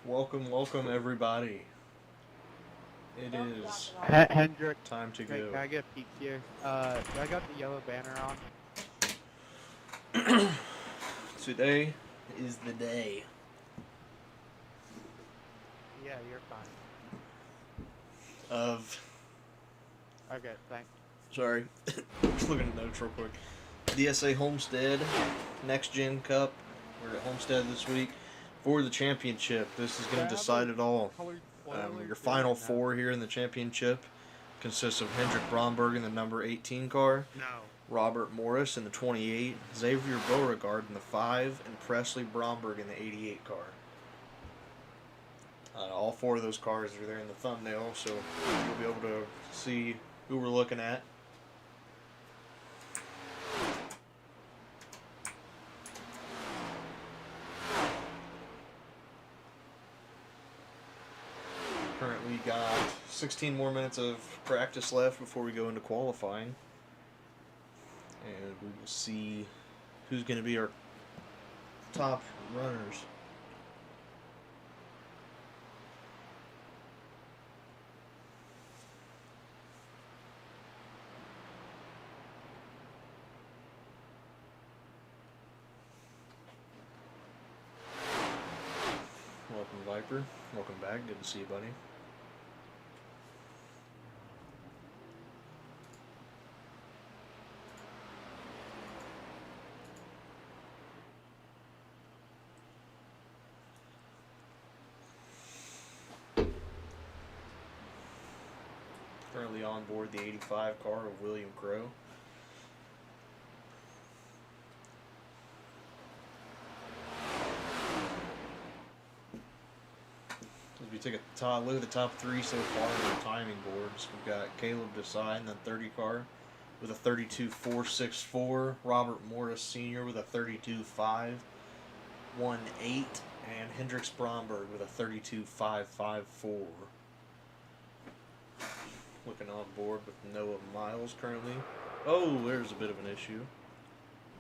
Welcome everybody. It is Hendrick, time to can go. I get a peek here? I got the yellow banner on. Today is the day Yeah, you're fine. of. Okay, thanks. Sorry, just looking at notes real quick. DSA Homestead Next Gen Cup. We're at Homestead this week for the championship. This is Can going to I have decide a it all. colored spoiler Your too, final or no? four here in the championship consists of Hendrik Bromberg in the number 18 car, No. Robert Morris in the 28, Xavier Beauregard in the 5, and Presley Bromberg in the 88 car. All four of those cars are there in the thumbnail, so you'll be able to see who we're looking at. Currently got 16 more minutes of practice left before we go into qualifying. And we will see who's going to be our top runners. Welcome, Viper. Welcome back. Good to see you, buddy. Currently on board the 85 car of William Crow. As we take a look at the top three so far on the timing boards, we've got Caleb Desai in the 30 car with a 32.464, Robert Morris Sr. with a 32.518, and Hendrix Bromberg with a 32.554. Looking on board with Noah Miles currently. Oh, there's a bit of an issue.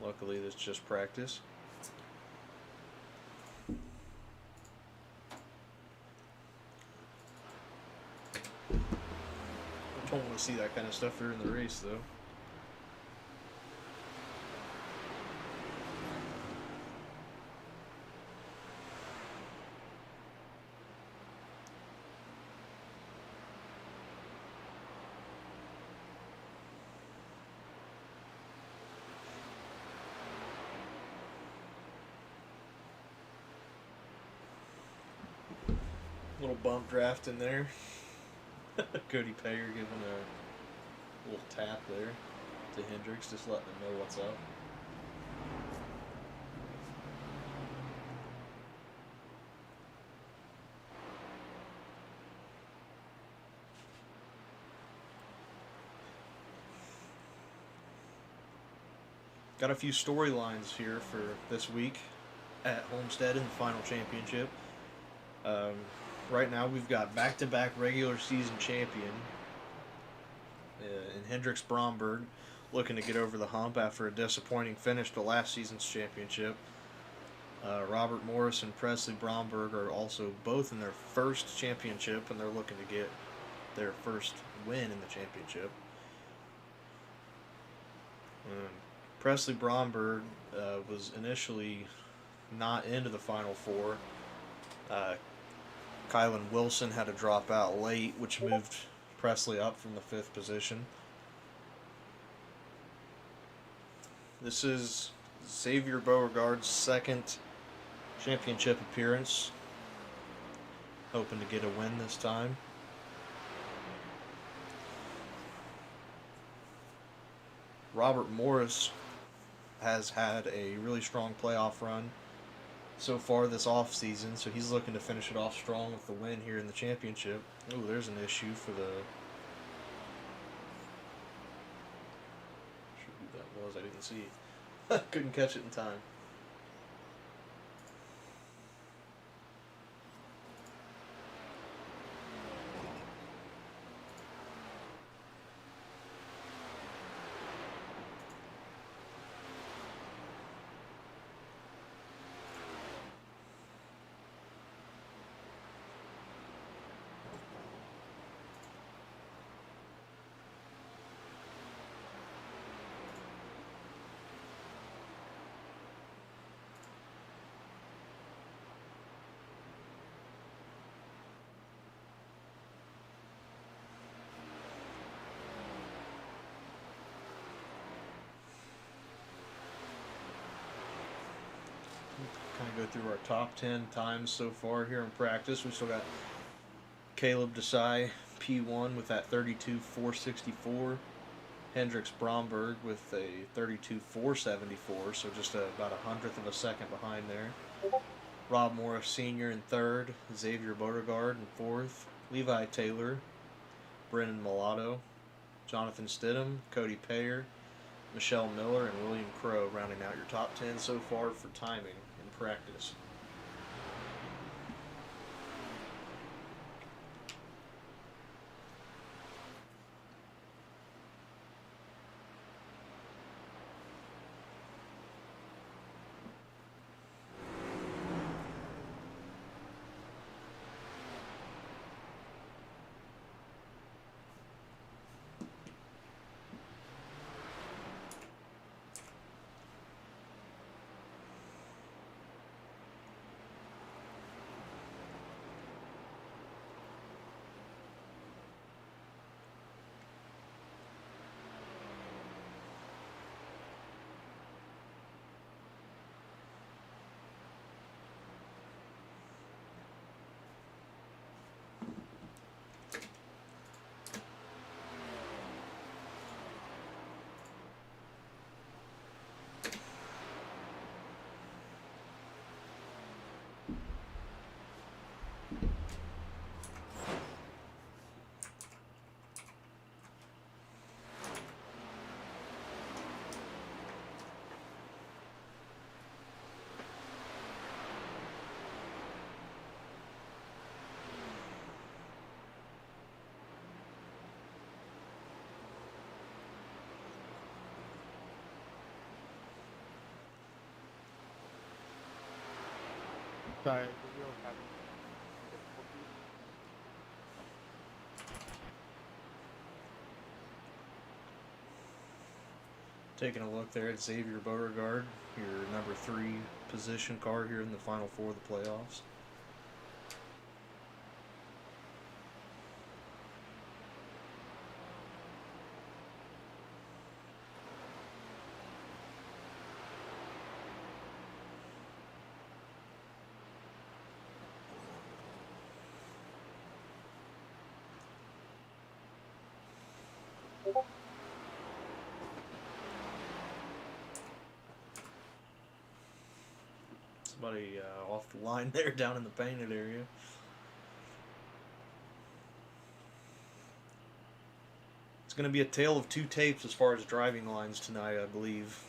Luckily, this is just practice. I don't want to see that kind of stuff during the race, though. Little bump draft in there. Cody Payer giving a little tap there to Hendricks, just letting him know what's up. Got a few storylines here for this week at Homestead in the final championship. Right now, we've got back-to-back regular season champion in Hendrix Bromberg, looking to get over the hump after a disappointing finish to last season's championship. Robert Morris and Presley Bromberg are also both in their first championship, and they're looking to get their first win in the championship. Presley Bromberg was initially not into the Final Four. Kylan Wilson had to drop out late, which moved Presley up from the 5th position. This is Xavier Beauregard's second championship appearance. Hoping to get a win this time. Robert Morris has had a really strong playoff run so far this off season, so he's looking to finish it off strong with the win here in the championship. Oh, there's an issue for the. Not sure who that was. I didn't see. Couldn't catch it in time. go through our top 10 times so far here in practice. We still got Caleb Desai, P1 with that 32.464. Hendricks Bromberg with a 32.474, so just about a hundredth of a second behind there. Rob Morris Sr. in third, Xavier Beauregard in fourth, Levi Taylor, Brennan Mulatto, Jonathan Stidham, Cody Payer, Michelle Miller, and William Crow rounding out your top 10 so far for timing in practice. Sorry, the wheel's having difficulty. Taking a look there at Xavier Beauregard, your number 3 position car here in the Final Four of the playoffs. Somebody off the line there down in the painted area. It's going to be a tale of two tapes as far as driving lines tonight, I believe.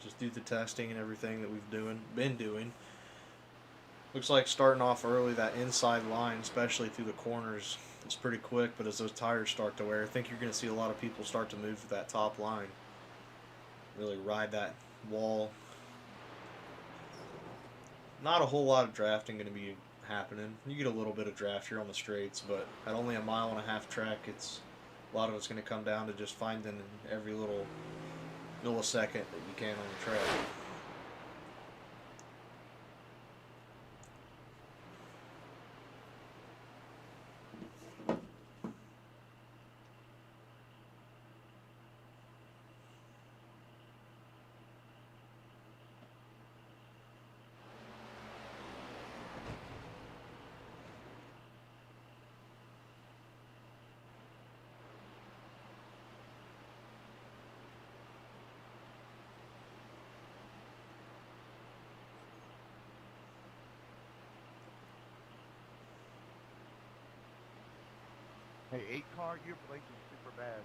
Just due to the testing and everything that we've been doing. Looks like starting off early, that inside line, especially through the corners, it's pretty quick, but as those tires start to wear, I think you're going to see a lot of people start to move to that top line. Really ride that wall. Not a whole lot of drafting going to be happening. You get a little bit of draft here on the straights, but at only a mile-and-a-half track, a lot of it's going to come down to just finding every little millisecond that you can on the track. Hey, 8 car, your Blake is super bad.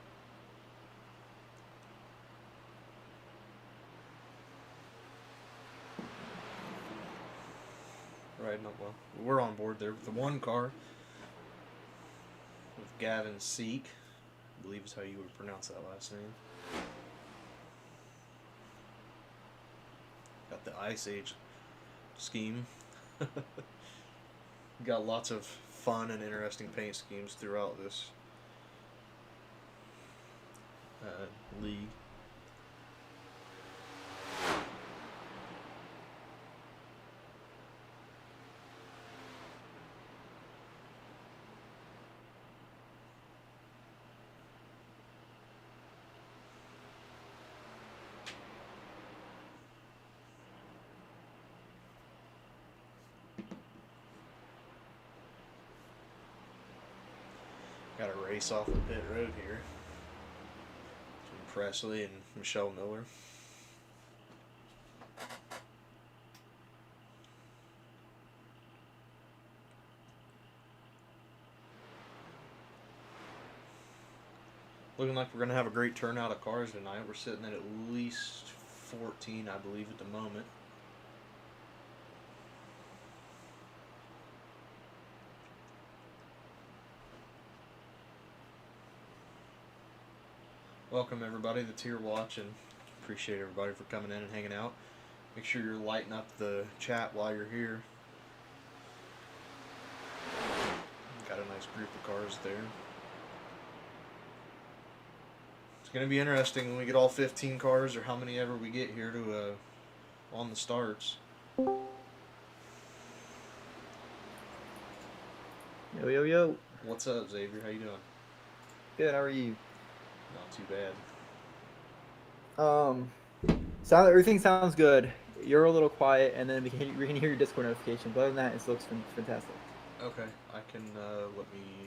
Right, no, well, we're on board there with the 1 car with Gavin Seek, I believe is how you would pronounce that last name. Got the Ice Age scheme. Got lots of fun and interesting paint schemes throughout this league. Got a race off the pit road here between Presley and Michelle Miller. Looking like we're going to have a great turnout of cars tonight. We're sitting at least 14, I believe, at the moment. Welcome everybody that's here watching. Appreciate everybody for coming in and hanging out. Make sure you're lighting up the chat while you're here. Got a nice group of cars there. It's going to be interesting when we get all 15 cars, or how many ever we get here to on the starts. Yo, yo, yo. What's up, Xavier? How you doing? Good, how are you? Not too bad. Everything sounds good. You're a little quiet, and then we can hear your Discord notification. But other than that, it looks fantastic. Okay, I can, let me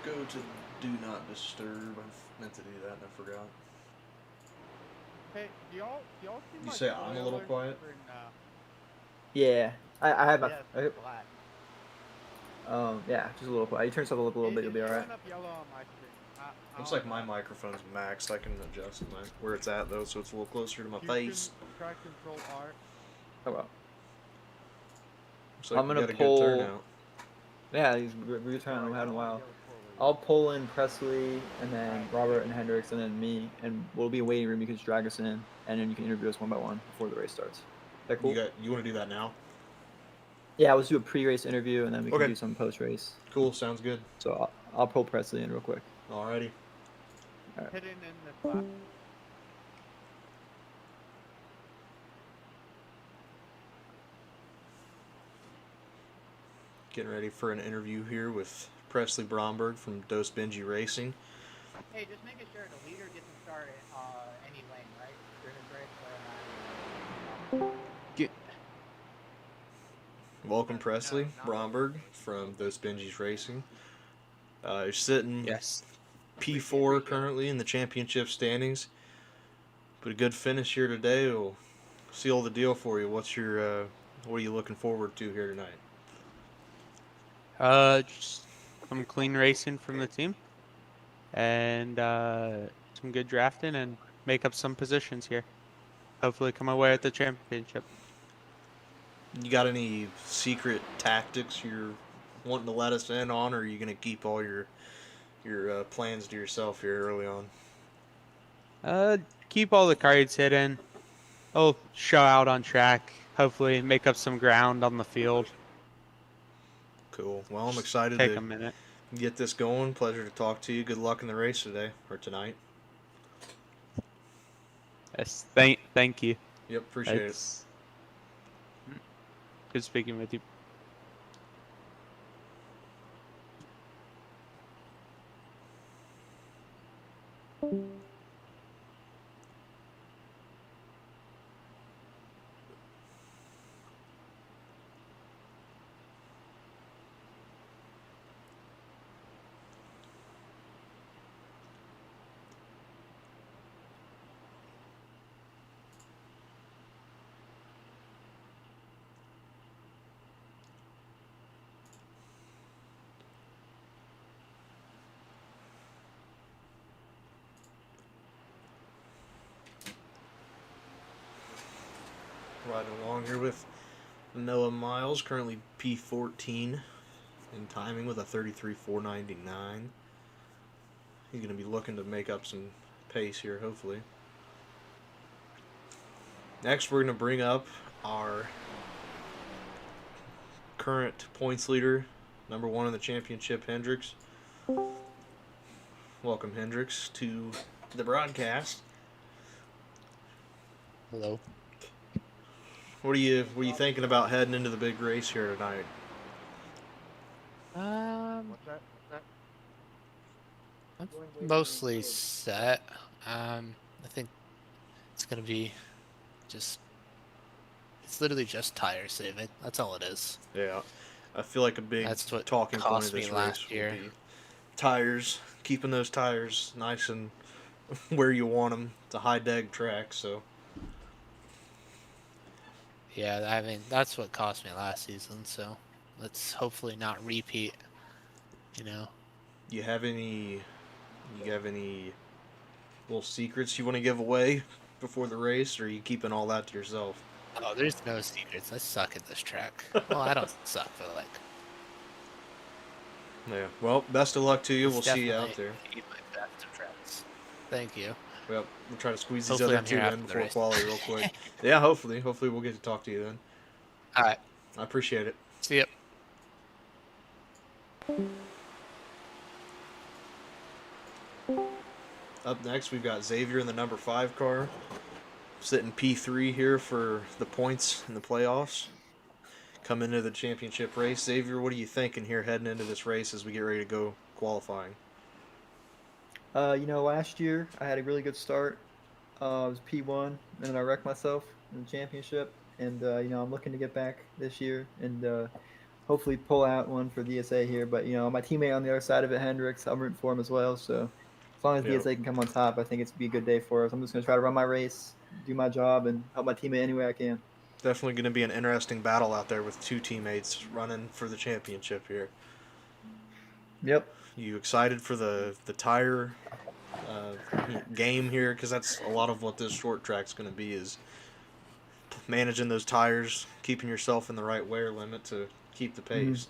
go to Do Not Disturb. I meant to do that and I forgot. Hey, do y'all see You my say I'm a little spoiler quiet? for Yeah, I have my... yes, it's black. Yeah, just a little quiet. You turn yourself up a little bit, you'll be alright. It's up yellow on my screen. Looks like my microphone's maxed. I can adjust where it's at though, so it's a little closer to my You face. can try Control R. Oh well. Looks like I'm we gonna got a pull... good turnout. Yeah, we're trying to have a while. I'll pull in Presley, and then Robert and Hendricks, and then me, and we'll be in waiting room. You can just drag us in, and then you can interview us one by one before the race starts. Is that cool? You want to do that now? Yeah, let's do a pre-race interview, and then we can do some post-race. Cool, sounds good. So I'll pull Presley in real quick. Alrighty. All right. Hidden in the flap. Getting ready for an interview here with Presley Bromberg from Dos Benji Racing. Hey, just making sure the leader gets to start in any lane, right? During this race, Get. Welcome, Presley Bromberg from Dos Benji's Racing. You're sitting P4 currently in the championship standings, but a good finish here today will seal the deal for you. What are you looking forward to here tonight? Just some clean racing from the team, and some good drafting, and make up some positions here. Hopefully come away with the championship. You got any secret tactics you're wanting to let us in on, or are you going to keep all your plans to yourself here early on? Keep all the cards hidden. I'll show out on track. Hopefully make up some ground on the field. Cool. Well, I'm excited Take to a minute. get this going. Pleasure to talk to you. Good luck in the race today or tonight. Yes, thank you. Yep, appreciate it. Good speaking with you. Riding along here with Noah Miles, currently P14 in timing with a 33.499. He's going to be looking to make up some pace here, hopefully. Next, we're going to bring up our current points leader, number 1 in the championship, Hendricks. Welcome, Hendricks, to the broadcast. Hello. What are you thinking about heading into the big race here tonight? What's that? I'm mostly set. I think it's gonna be it's literally just tire saving. That's all it is. Yeah. I feel like a big That's what talking point of cost me this race last will year. be tires, keeping those tires nice and where you want them. It's a high deg track, so Yeah, I mean, that's what cost me last season, so let's hopefully not repeat, you know. you have any you have any little secrets you want to give away before the race, or are you keeping all that to yourself? Oh, there's no secrets. I suck at this track. Well, I don't suck, but like, Yeah. Well, best of luck to you. it's We'll see you out definitely there. my best of tracks. Thank you. Well, we'll try to squeeze these Hopefully other I'm here two in after the before race. quality real quick. Yeah, hopefully. Hopefully we'll get to talk to you then. All right. I appreciate it. See ya. Up next, we've got Xavier in the number 5 car, sitting P3 here for the points in the playoffs. Coming into the championship race. Xavier, what are you thinking here heading into this race as we get ready to go qualifying? Last year I had a really good start. I was P1, and then I wrecked myself in the championship. And I'm looking to get back this year and hopefully pull out one for DSA here. But my teammate on the other side of it, Hendricks, I'm rooting for him as well. So as long as Yep. DSA can come on top, I think it's be a good day for us. I'm just gonna try to run my race, do my job, and help my teammate any way I can. Definitely going to be an interesting battle out there with two teammates running for the championship here. Yep. You excited for the tire game here? Because that's a lot of what this short track's going to be, is managing those tires, keeping yourself in the right wear limit to keep the pace.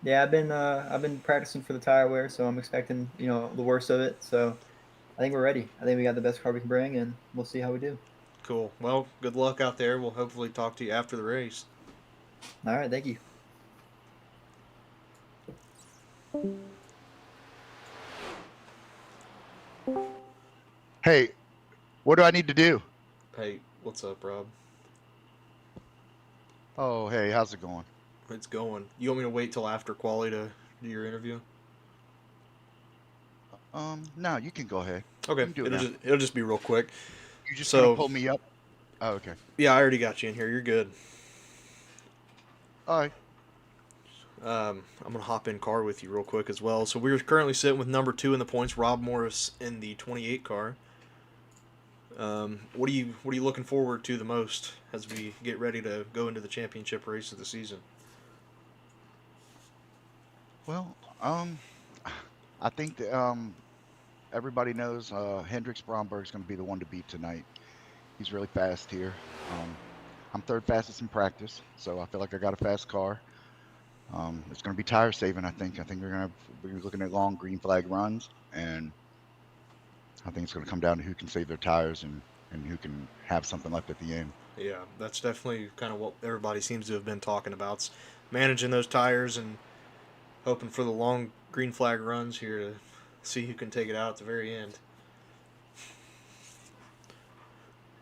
Yeah, I've been practicing for the tire wear, so I'm expecting the worst of it. So I think we're ready. I think we got the best car we can bring, and we'll see how we do. Cool. Well, good luck out there. We'll hopefully talk to you after the race. All right, thank you. Hey, what do I need to do? Hey, what's up, Rob? Oh, hey, how's it going? It's going. You want me to wait till after quality to do your interview? No, you can go ahead. Okay. You can do it now. It'll just be real quick. You just So- gonna pull me up? Oh, okay. Yeah, I already got you in here. You're good. All right. I'm gonna hop in car with you real quick as well. So we're currently sitting with number 2 in the points, Rob Morris in the 28 car. What are you looking forward to the most as we get ready to go into the championship race of the season? Well, I think that, everybody knows Hendricks Bromberg's going to be the one to beat tonight. He's really fast here. I'm third fastest in practice, so I feel like I got a fast car. It's going to be tire saving, I think. I think we're looking at long green flag runs, and I think it's going to come down to who can save their tires and who can have something left at the end. Yeah, that's definitely kind of what everybody seems to have been talking about. It's managing those tires and hoping for the long green flag runs here to see who can take it out at the very end.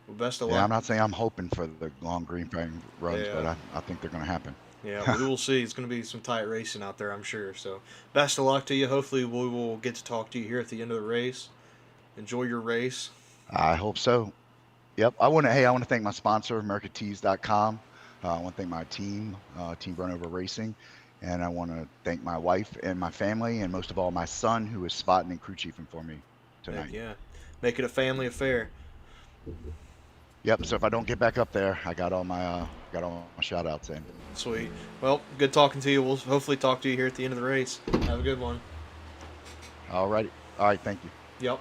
Well, best of Yeah, luck. I'm not saying I'm hoping for the long green flag runs, Yeah. but I think they're going to happen. Yeah, we will see. It's going to be some tight racing out there, I'm sure. So, best of luck to you. Hopefully, we will get to talk to you here at the end of the race. Enjoy your race. I hope so. Yep. I want to thank my sponsor, AmericaTees.com. I want to thank my team, Team Burnover Racing. And I want to thank my wife and my family, and most of all, my son, who is spotting and crew chiefing for me tonight. Heck yeah. Make it a family affair. Yep. So if I don't get back up there, I got all my shout outs in. Sweet. Well, good talking to you. We'll hopefully talk to you here at the end of the race. Have a good one. All righty. All right. Thank you. Yep.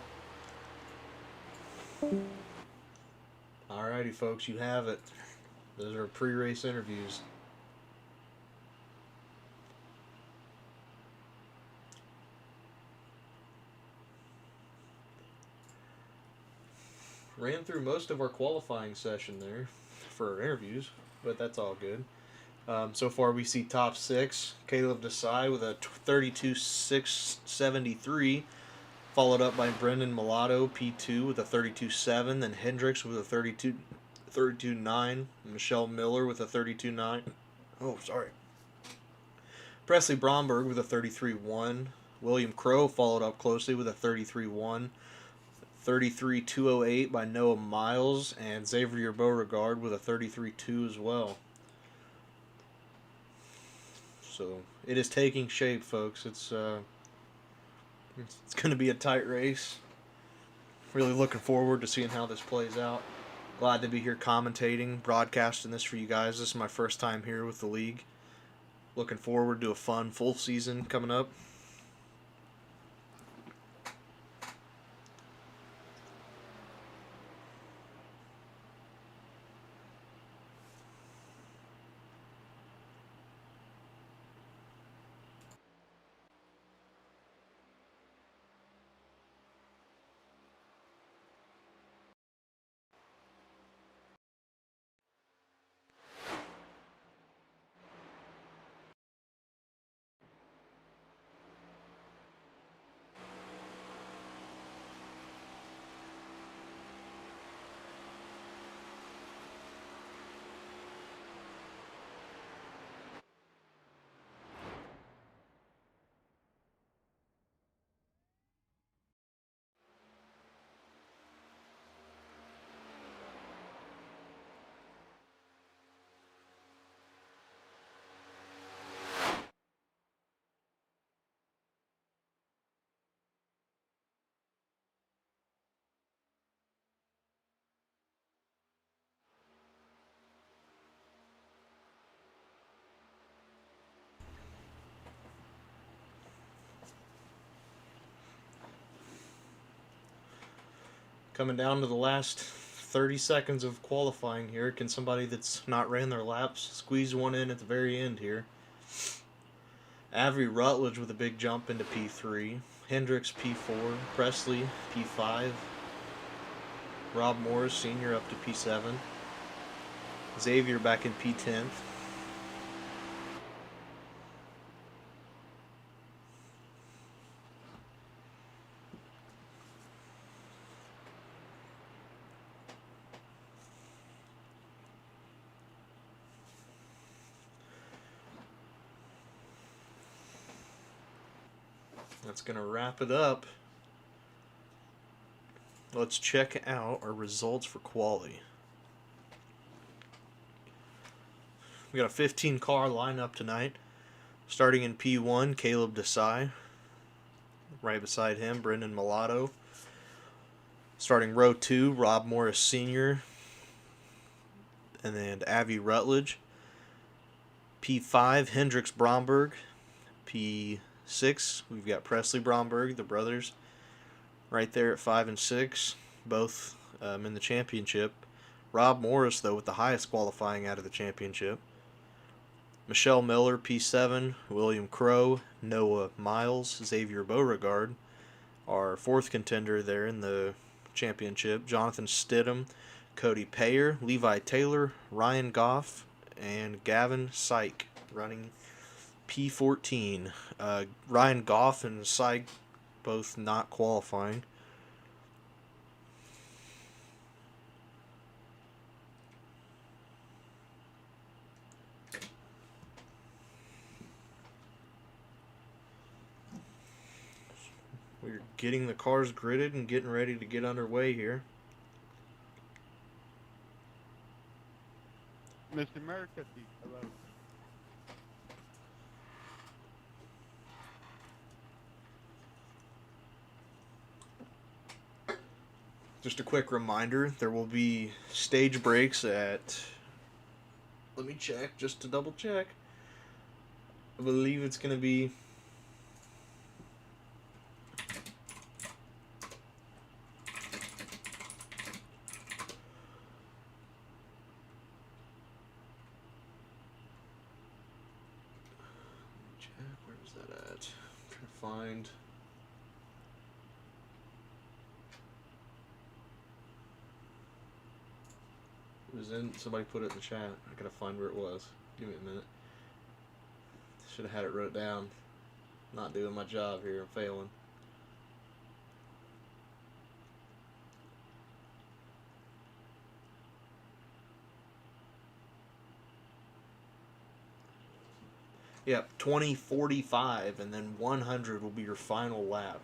Alrighty, folks, you have it. Those are pre-race interviews. Ran through most of our qualifying session there for our interviews, but that's all good. So far, we see top 6. Caleb Desai with a 32.673, followed up by Brendan Mulatto, P2, with a 32.7, then Hendricks with a 32.9, Michelle Miller with a 32.9. Oh, sorry. Presley Bromberg with a 33.1. William Crow followed up closely with a 33.1. 33.208 by Noah Miles, and Xavier Beauregard with a 33.2 as well. So it is taking shape, folks. It's going to be a tight race. Really looking forward to seeing how this plays out. Glad to be here commentating, broadcasting this for you guys. This is my first time here with the league. Looking forward to a fun full season coming up. Coming down to the last 30 seconds of qualifying here. Can somebody that's not ran their laps squeeze one in at the very end here? Avery Rutledge with a big jump into P3. Hendricks P4. Presley P5. Rob Morris Sr. up to P7. Xavier back in P10th. That's going to wrap it up. Let's check out our results for quali. We got a 15 car lineup tonight. Starting in P1, Caleb Desai. Right beside him, Brendan Mulatto. Starting row 2, Rob Morris Sr. And then Avi Rutledge. P5, Hendricks Bromberg. P6, we've got Presley Bromberg, the brothers, right there at 5 and 6, both in the championship. Rob Morris, though, with the highest qualifying out of the championship. Michelle Miller, P7, William Crow, Noah Miles, Xavier Beauregard, our fourth contender there in the championship. Jonathan Stidham, Cody Payer, Levi Taylor, Ryan Goff, and Gavin Syke running P14. Ryan Goff and Syke both not qualifying. We're getting the cars gridded and getting ready to get underway here. Miss America, hello. Just a quick reminder, there will be stage breaks at, let me check, just to double check. I believe it's going to be find. It was in. Somebody put it in the chat. I gotta find where it was. Give me a minute. Should have had it wrote down. Not doing my job here. I'm failing. Yep, 20:45, and then 100 will be your final lap.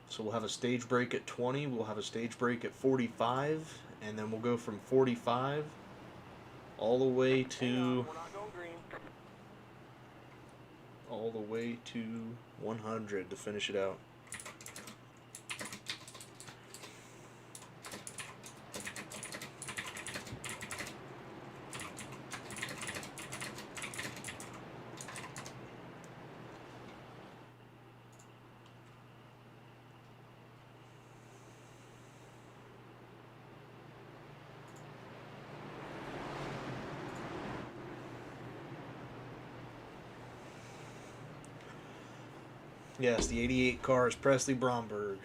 So we'll have a stage break at 20, we'll have a stage break at 45, and then we'll go from 45 all the way to all the way to 100 to finish it out. Yes, the 88 car is Presley Bromberg.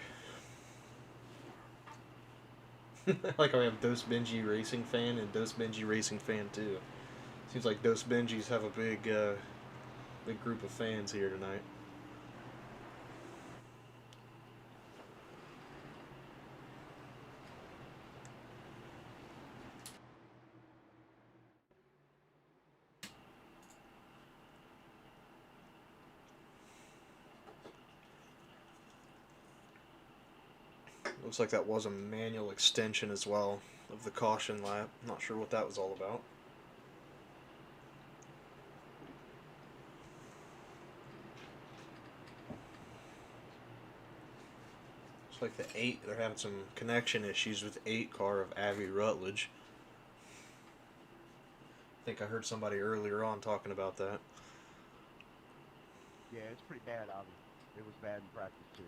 Like I have Dos Benji Racing fan and Dos Benji Racing fan too. Seems like Dos Benjis have a big group of fans here tonight. Looks like that was a manual extension as well of the caution lap. Not sure what that was all about. Looks like the 8, they're having some connection issues with the 8 car of Avi Rutledge. I think I heard somebody earlier on talking about that. Yeah, it's pretty bad, Avi. It was bad in practice, too.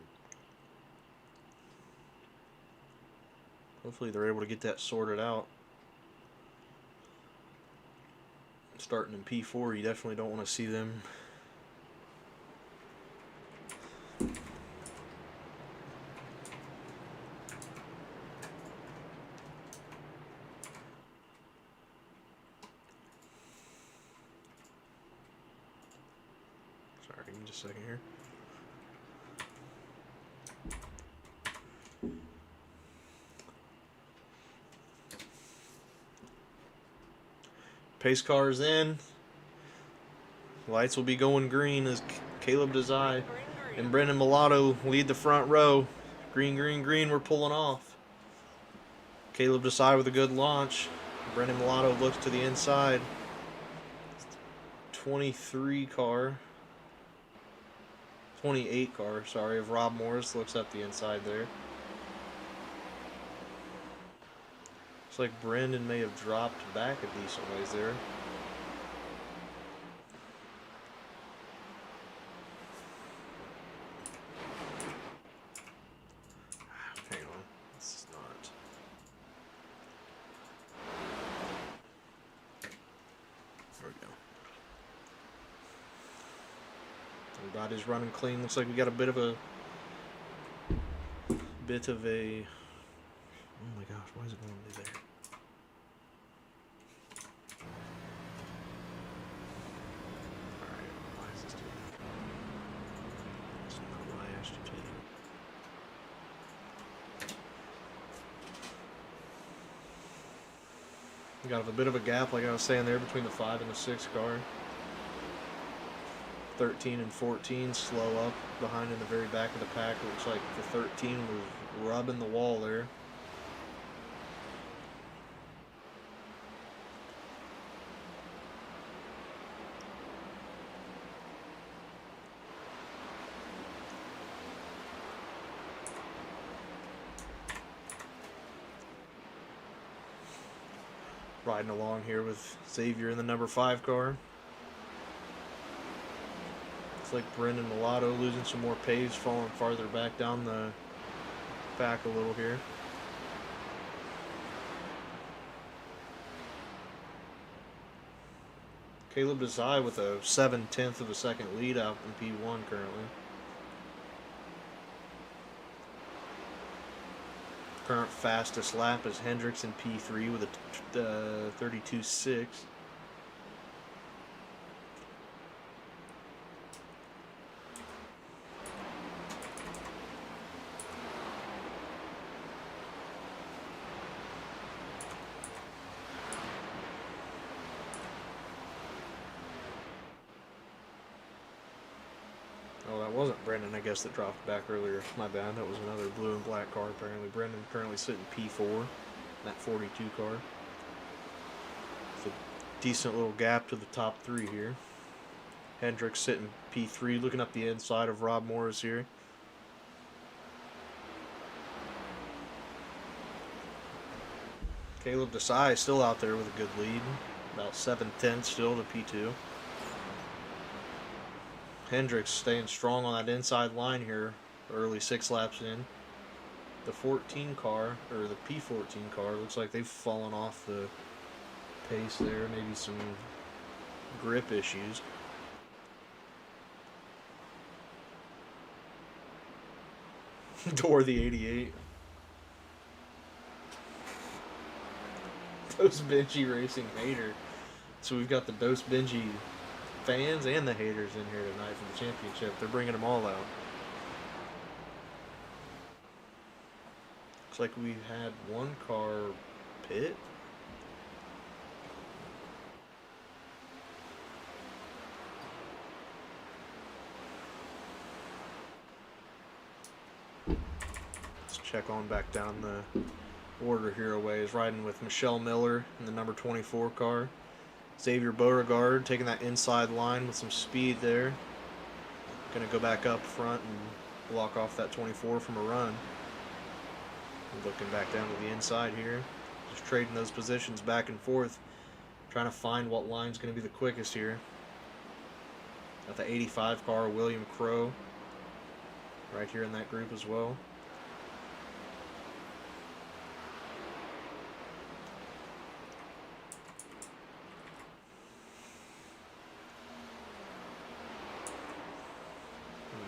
Hopefully they're able to get that sorted out. Starting in P4, you definitely don't want to see them. Sorry, give me just a second here. Pace cars in. Lights will be going green as Caleb DSA and Brendan Mulatto lead the front row. Green, green, green, we're pulling off. Caleb DSA with a good launch. Brendan Mulatto looks to the inside. 23 car. 28 car, sorry, of Rob Morris looks up the inside there. Looks like Brandon may have dropped back a decent ways there. Hang on, this is not. There we go. Everybody's running clean. Looks like we got a bit of a. Oh my gosh, why is it normally there? Alright, why is this doing that? That's not what I asked you to do. We got a bit of a gap, like I was saying there, between the 5 and the 6 car. 13 and 14 slow up behind in the very back of the pack. It looks like the 13 was rubbing the wall there. Riding along here with Xavier in the number 5 car. Looks like Brendan Mulatto losing some more pace, falling farther back down the back a little here. Caleb DSA with a 7/10 of a second lead out in P1 currently. Current fastest lap is Hendricks in P3 with a 32.6. Oh, that wasn't Brendan, I guess, that dropped back earlier. My bad. That was another blue and black car, apparently. Brendan currently sitting P4, that 42 car. It's a decent little gap to the top 3 here. Hendricks sitting P3, looking up the inside of Rob Morris here. Caleb Desai still out there with a good lead. About 7/10 still to P2. Hendricks staying strong on that inside line here. Early 6 laps in. The 14 car, or the P14 car, looks like they've fallen off the pace there. Maybe some grip issues. Door the 88. Dose Benji Racing hater. So we've got the Dose Benji fans and the haters in here tonight for the championship. They're bringing them all out. Looks like we've had one car pit. Let's check on back down the order here away. Is riding with Michelle Miller in the number 24 car. Xavier Beauregard taking that inside line with some speed there. Going to go back up front and block off that 24 from a run. Looking back down to the inside here. Just trading those positions back and forth. Trying to find what line's going to be the quickest here. Got the 85 car, William Crow, right here in that group as well.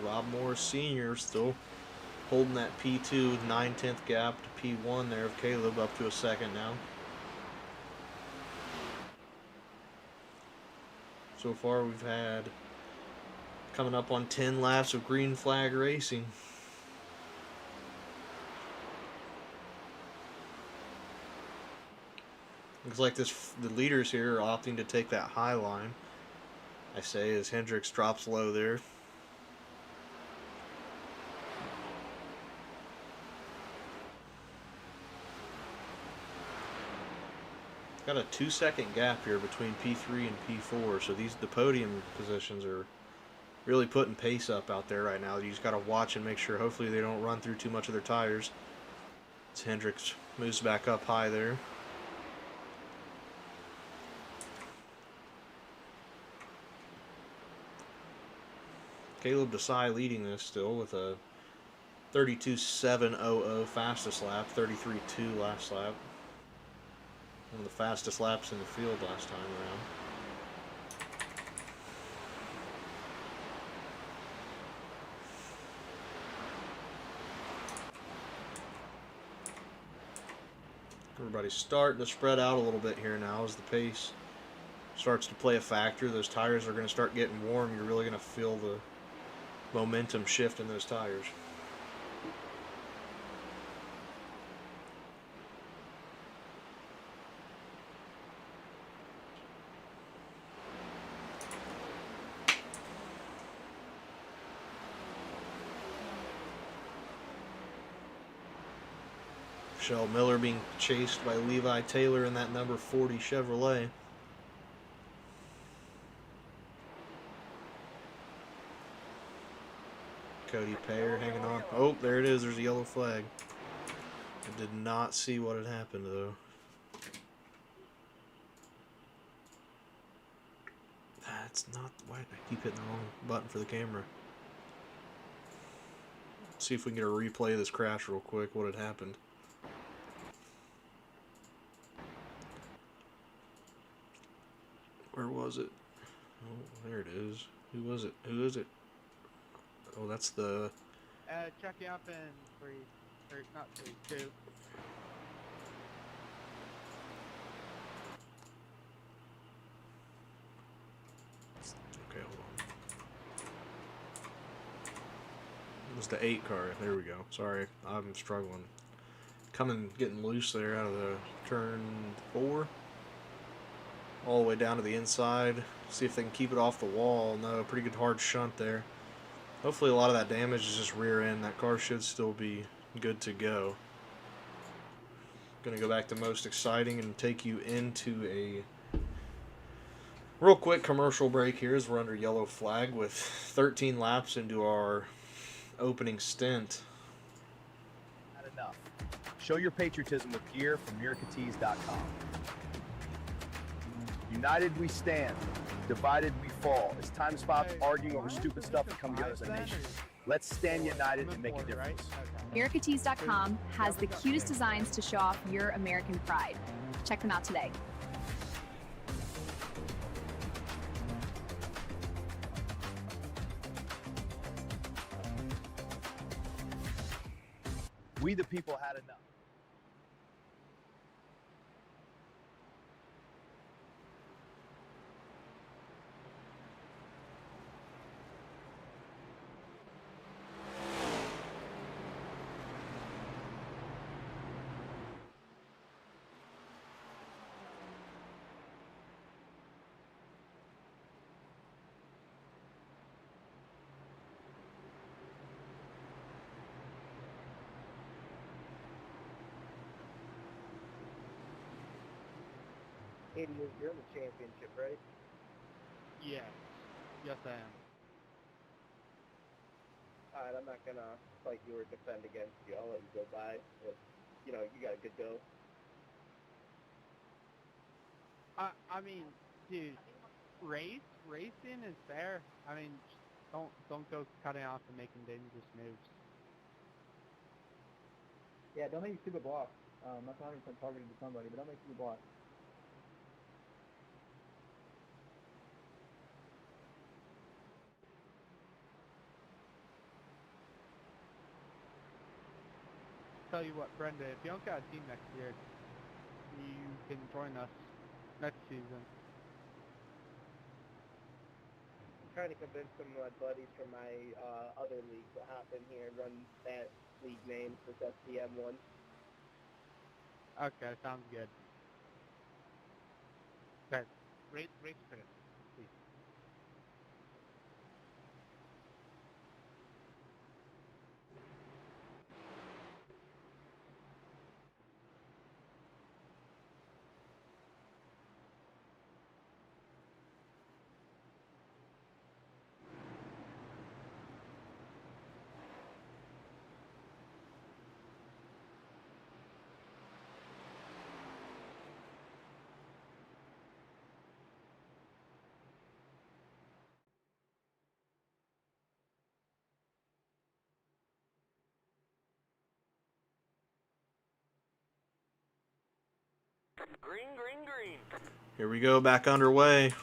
Rob Morris Sr. still holding that P2 9/10 gap to P1 there of Caleb, up to a second now. So far we've had coming up on 10 laps of green flag racing. Looks like the leaders here are opting to take that high line, I say, as Hendricks drops low there. Got a 2-second gap here between P3 and P4, so the podium positions are really putting pace up out there right now. You just got to watch and make sure, hopefully they don't run through too much of their tires. As Hendricks moves back up high there. Caleb Desai leading this still with a 32.700 fastest lap, 33.2 last lap. One of the fastest laps in the field last time around. Everybody's starting to spread out a little bit here now as the pace starts to play a factor. Those tires are going to start getting warm. You're really going to feel the momentum shift in those tires. Michelle Miller being chased by Levi Taylor in that number 40 Chevrolet. Cody Payer hanging on. Oh, there it is. There's a yellow flag. I did not see what had happened, though. That's not... Why did I keep hitting the wrong button for the camera? Let's see if we can get a replay of this crash real quick, what had happened. Where was it? Oh, there it is. Who was it? Who is it? Oh, that's the... Check you up in 3, or not 3, 2. Okay, hold on. It was the 8 car. There we go. Sorry, I'm struggling. Getting loose there out of the turn 4. All the way down to the inside. See if they can keep it off the wall. No, pretty good hard shunt there. Hopefully a lot of that damage is just rear end. That car should still be good to go. Gonna go back to most exciting and take you into a Real quick commercial break here as we're under yellow flag with 13 laps into our opening stint. Not enough. Show your patriotism with gear from MiracaTees.com. United we stand, divided we fall. It's time to stop arguing over stupid stuff and come together as a nation. Let's stand united and make a difference. MiracaTees.com has the cutest designs to show off your American pride. Check them out today. We the people had enough. Andy, you're in the championship, right? Yeah. Yes, I am. Alright, I'm not gonna fight you or defend against you. I'll let you go by. But, you got a good go. I mean, dude, racing is fair. I mean, don't go cutting off and making dangerous moves. Yeah, don't make stupid blocks. That's 100% targeted to somebody, but don't make stupid blocks. Tell you what, Brenda, if you don't got a team next year, you can join us next season. I'm trying to convince some of my buddies from my other league to hop in here and run that league name for SPM1. Okay, sounds good. Guys, race credit, please. Green. Here we go, back underway.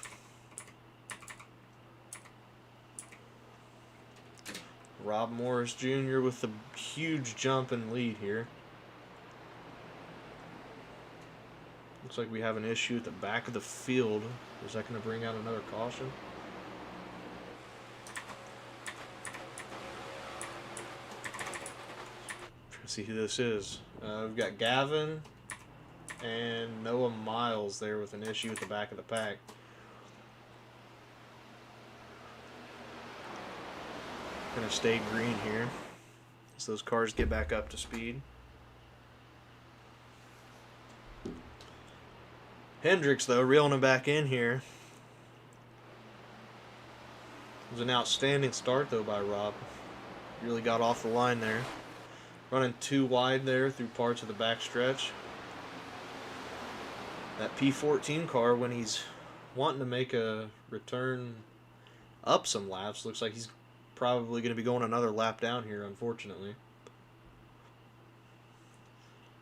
Rob Morris Jr. with the huge jump and lead here. Looks like we have an issue at the back of the field. Is that going to bring out another caution? Trying to see who this is. We've got Gavin and Noah Miles there with an issue at the back of the pack. Gonna stay green here as those cars get back up to speed. Hendricks, though, reeling him back in here. It was an outstanding start, though, by Rob. Really got off the line there. Running too wide there through parts of the back stretch. That P14 car, when he's wanting to make a return up some laps, looks like he's probably going to be going another lap down here, unfortunately.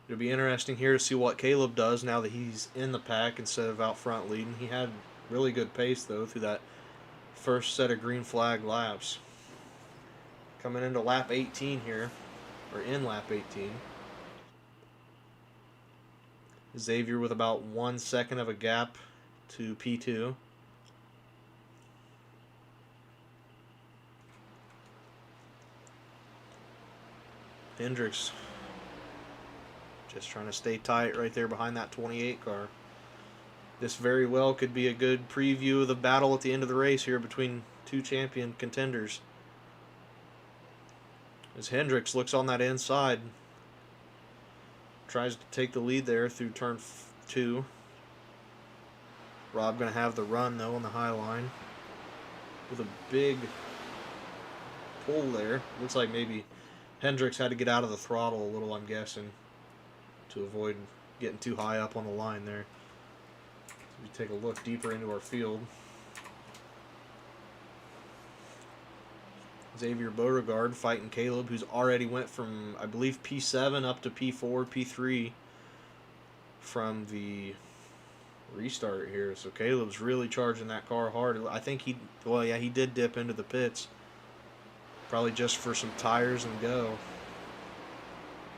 It'll be interesting here to see what Caleb does now that he's in the pack instead of out front leading. He had really good pace, though, through that first set of green flag laps. Coming into lap 18 here, or in lap 18. Xavier with about 1 second of a gap to P2. Hendricks just trying to stay tight right there behind that 28 car. This very well could be a good preview of the battle at the end of the race here between two champion contenders. As Hendricks looks on that inside. Tries to take the lead there through turn 2. Rob going to have the run, though, on the high line. With a big pull there. Looks like maybe Hendricks had to get out of the throttle a little, I'm guessing, to avoid getting too high up on the line there. So we take a look deeper into our field. Xavier Beauregard fighting Caleb, who's already went from, I believe, P7 up to P4, P3 from the restart here. So Caleb's really charging that car hard. I think he did dip into the pits. Probably just for some tires and go.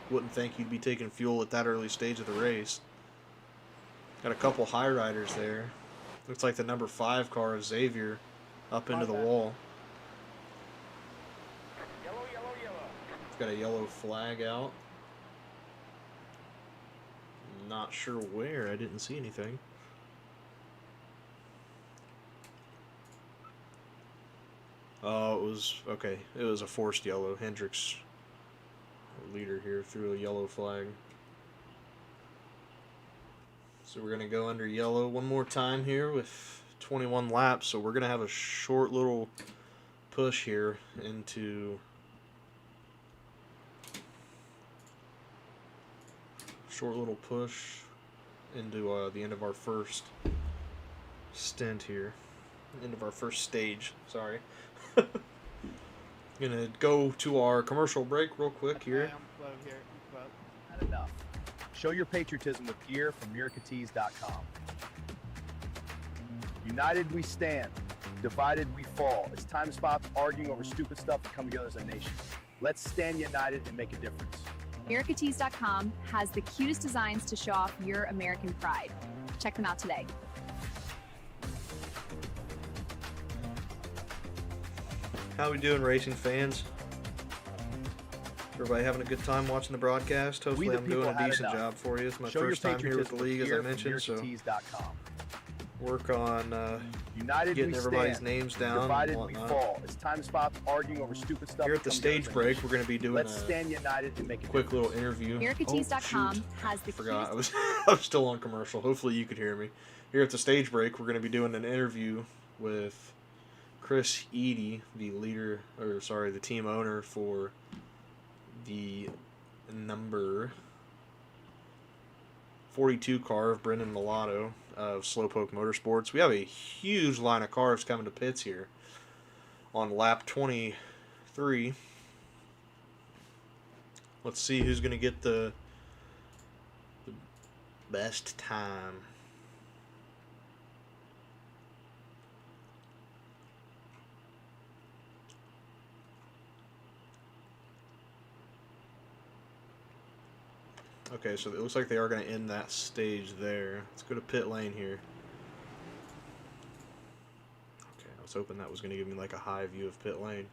Wouldn't think he'd be taking fuel at that early stage of the race. Got a couple high riders there. Looks like the number 5 car is Xavier up into the wall. Got a yellow flag out. Not sure where. I didn't see anything. Oh, it was okay. It was a forced yellow. Hendricks, our leader here, threw a yellow flag. So we're gonna go under yellow one more time here with 21 laps. So we're gonna have a short little push here into the end of our first stint here. End of our first stage, sorry. Gonna go to our commercial break real quick here. I'm slow here. I'm slow. Not enough. Show your patriotism with gear from MiraCatees.com. United we stand. Divided we fall. It's time to stop arguing over stupid stuff and come together as a nation. Let's stand united and make a difference. MiraCatees.com has the cutest designs to show off your American pride. Check them out today. How we doing, racing fans? Everybody having a good time watching the broadcast? Hopefully I'm doing a decent job for you. It's my first time here with the league, as I mentioned, so work on getting everybody's names down Divided and we whatnot. fall. It's time to stop arguing over stupid stuff. Here at the stage break, we're going to be doing Let's stand united and make a quick little interview. MiraCatees.com has the Forgot I cutest... was still on commercial. Hopefully you could hear me. Here at the stage break, we're going to be doing an interview with Chris Eady, the team owner for the number 42 car of Brendan Mulatto of Slowpoke Motorsports. We have a huge line of cars coming to pits here on lap 23. Let's see who's going to get the best time. Okay, so it looks like they are going to end that stage there. Let's go to pit lane here. Okay, I was hoping that was going to give me like a high view of pit lane.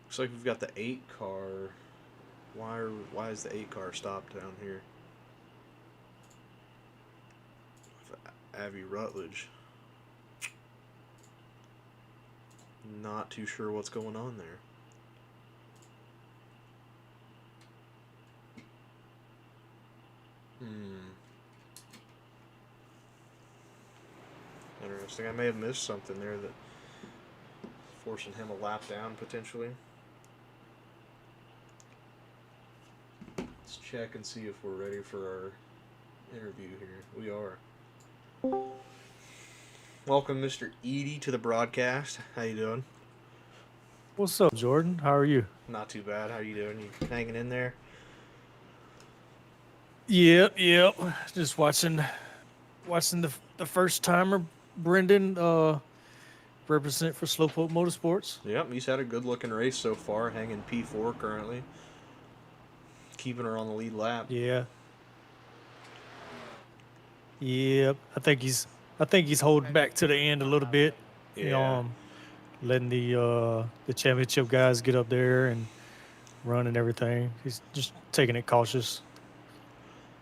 Looks like we've got the 8 car. Why is the 8 car stopped down here? Avi Rutledge. Not too sure what's going on there. Interesting. I may have missed something there that forcing him a lap down potentially. Let's check and see if we're ready for our interview here. We are. Welcome, Mr. Eady, to the broadcast. How you doing? What's up, Jordan? How are you? Not too bad. How you doing? You hanging in there? Yep. Just watching the first timer, Brendan, represent for Slowpoke Motorsports. Yep, he's had a good looking race so far, hanging P4 currently. Keeping her on the lead lap. Yeah. Yep. I think he's holding back to the end a little bit. Yeah. You know, letting the championship guys get up there and run and everything. He's just taking it cautious.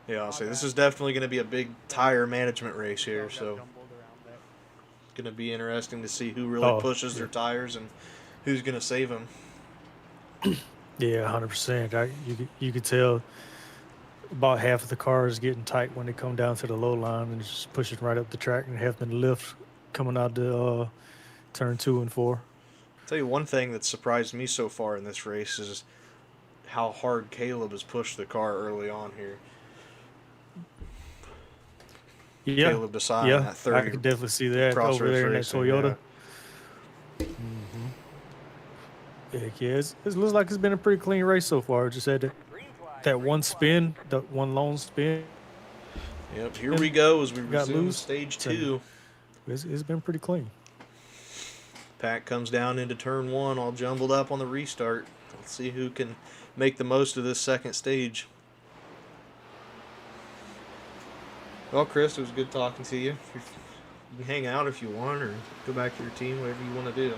Yeah, I'll say this is definitely going to be a big tire management race here, so it's going to be interesting to see who really pushes their tires and who's going to save them. Yeah, 100%. You could tell about half of the cars getting tight when they come down to the low line and just pushing right up the track and having to lift coming out the turn 2 and 4. I'll tell you one thing that surprised me so far in this race is how hard Caleb has pushed the car early on here. Yeah, Caleb Desai in yeah, that 30 I could definitely see that over Crossroads there racing, in that Toyota. Heck yeah, it looks like it's been a pretty clean race so far. Just had that one spin, that one lone spin. Yep, here we go as we Got resume loose. stage 2. It's been pretty clean. Pack comes down into turn 1, all jumbled up on the restart. Let's see who can make the most of this second stage. Well, Chris, it was good talking to you. You can hang out if you want, or go back to your team, whatever you want to do.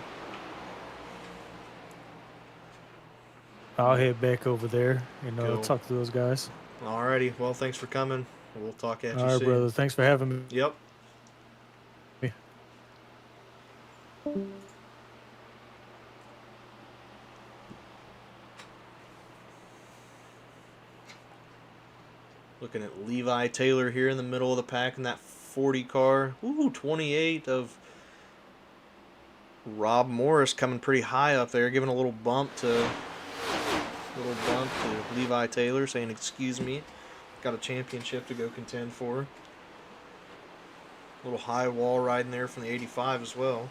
I'll head back over there and Cool. talk to those guys. Alrighty, well, thanks for coming. We'll talk at you All right, soon. brother. Thanks for having me. Yep. Looking at Levi Taylor here in the middle of the pack in that 40 car. Ooh, 28 of Rob Morris coming pretty high up there, giving a little bump to Levi Taylor, saying, "Excuse me, got a championship to go contend for." A little high wall riding there from the 85 as well.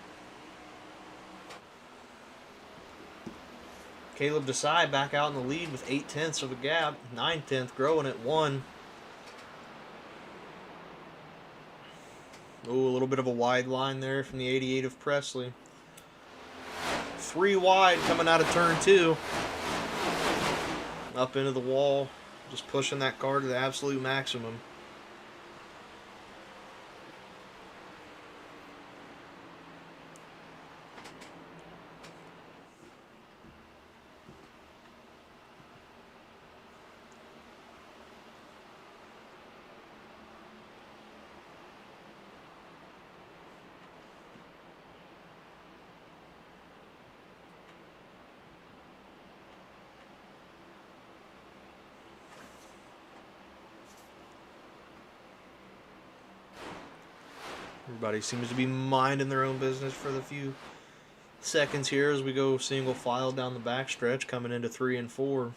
Caleb Desai back out in the lead with 0.8 of a gap. 9/10 growing at 1. Oh, a little bit of a wide line there from the 88 of Presley. 3 wide coming out of turn 2. Up into the wall. Just pushing that car to the absolute maximum. Everybody seems to be minding their own business for the few seconds here as we go single file down the backstretch coming into 3 and 4.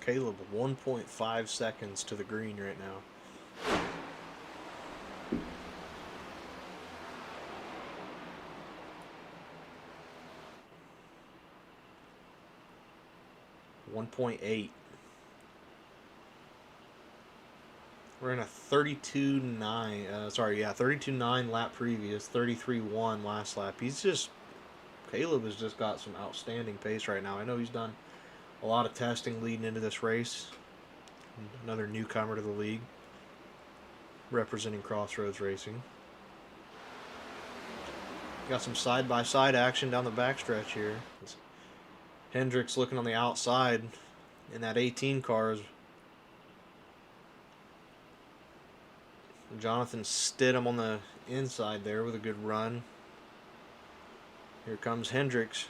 Caleb 1.5 seconds to the green right now. We're in a 32.9, 32.9 lap previous, 33.1 last lap. Caleb has just got some outstanding pace right now. I know he's done a lot of testing leading into this race. Another newcomer to the league, representing Crossroads Racing. Got some side-by-side action down the backstretch here. Hendricks looking on the outside in that 18 car. Jonathan Stidham on the inside there with a good run. Here comes Hendricks.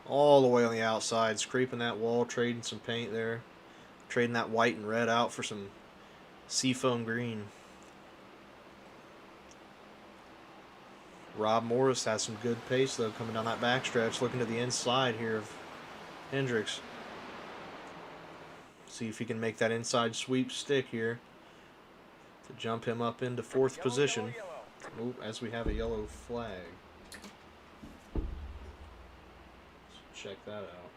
All the way on the outside, scraping that wall, trading some paint there. Trading that white and red out for some seafoam green. Rob Morris has some good pace, though, coming down that backstretch, looking to the inside here of Hendricks. See if he can make that inside sweep stick here to jump him up into 4th position. Oh, as we have a yellow flag. Let's check that out.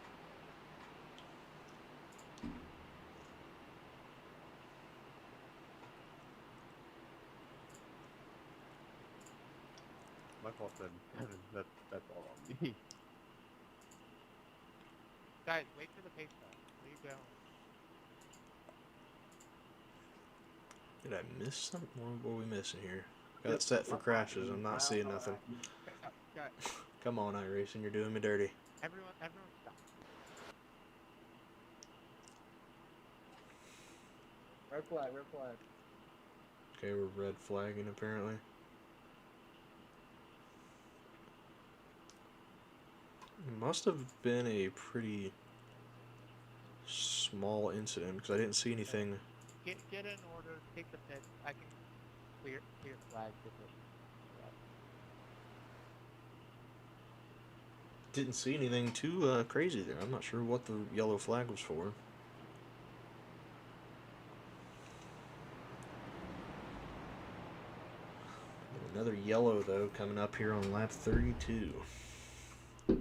My fault then. That's all on me. Guys, wait for the pace stop. Where you going? Did I miss something? What are we missing here? Got it set for crashes. I'm not seeing nothing. Come on, iRacing. You're doing me dirty. Everyone stop. Red flag, red flag. Okay, we're red flagging apparently. It must have been a pretty small incident because I didn't see anything. Get in order. Take the pit. I can clear flag. Get it. Didn't see anything too crazy there. I'm not sure what the yellow flag was for. Another yellow though coming up here on lap 32. Looks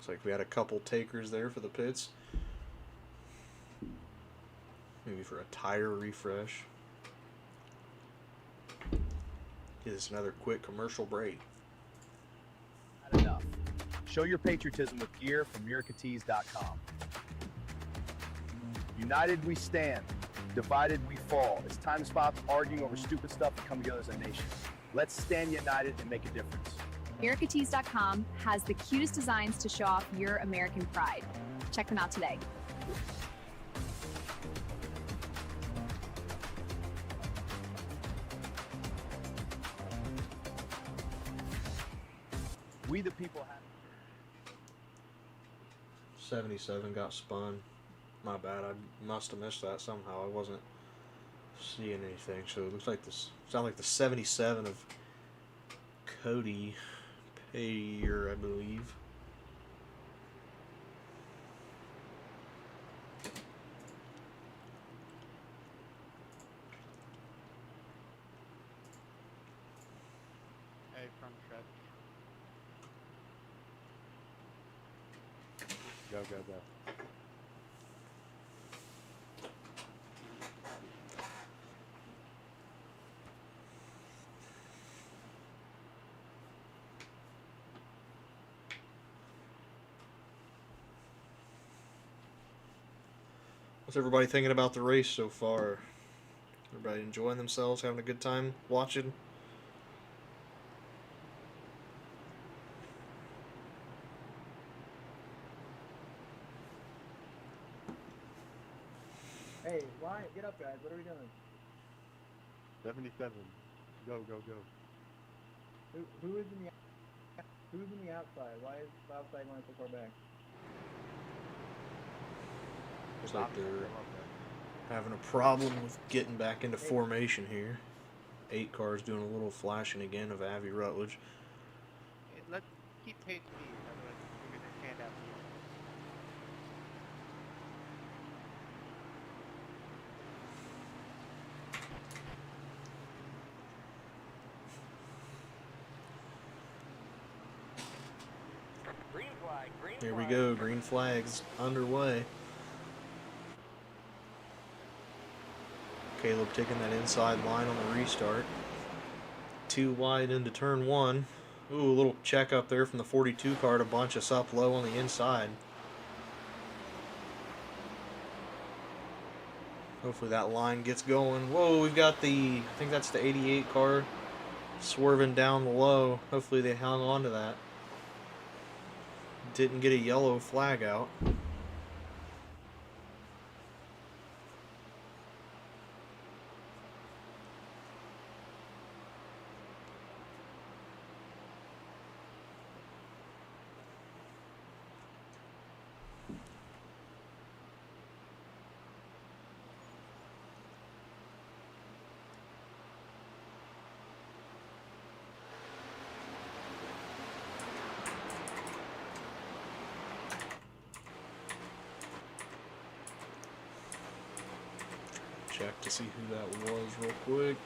like we had a couple takers there for the pits. Maybe for a tire refresh. Get us another quick commercial break. Not enough. Show your patriotism with gear from MiracaTees.com. United we stand, divided we fall. It's time to stop arguing over stupid stuff and come together as a nation. Let's stand united and make a difference. MiracaTees.com has the cutest designs to show off your American pride. Check them out today. We the people have... 77 got spun. My bad. I must have missed that somehow. I wasn't seeing anything. So it looks like this sounds like the 77 of Cody Payer, I believe. Hey, front stretch. Go, go, go. What's everybody thinking about the race so far? Everybody enjoying themselves, having a good time watching? Hey, why? Get up, guys. What are we doing? 77. Go, go, go. Who's in the outside? Why is the outside going so far back? Looks like they're having a problem with getting back into formation here. 8 cars doing a little flashing again of Avi Rutledge. Let's keep pace speed, otherwise we're gonna stand out. Green flag, green Here we flag. go, green flags underway. Caleb taking that inside line on the restart. 2 wide into turn 1. Ooh, a little check up there from the 42 car to bunch us up low on the inside. Hopefully that line gets going. Whoa, we've got I think that's the 88 car swerving down the low. Hopefully they hung on to that. Didn't get a yellow flag out. Check to see who that was real quick.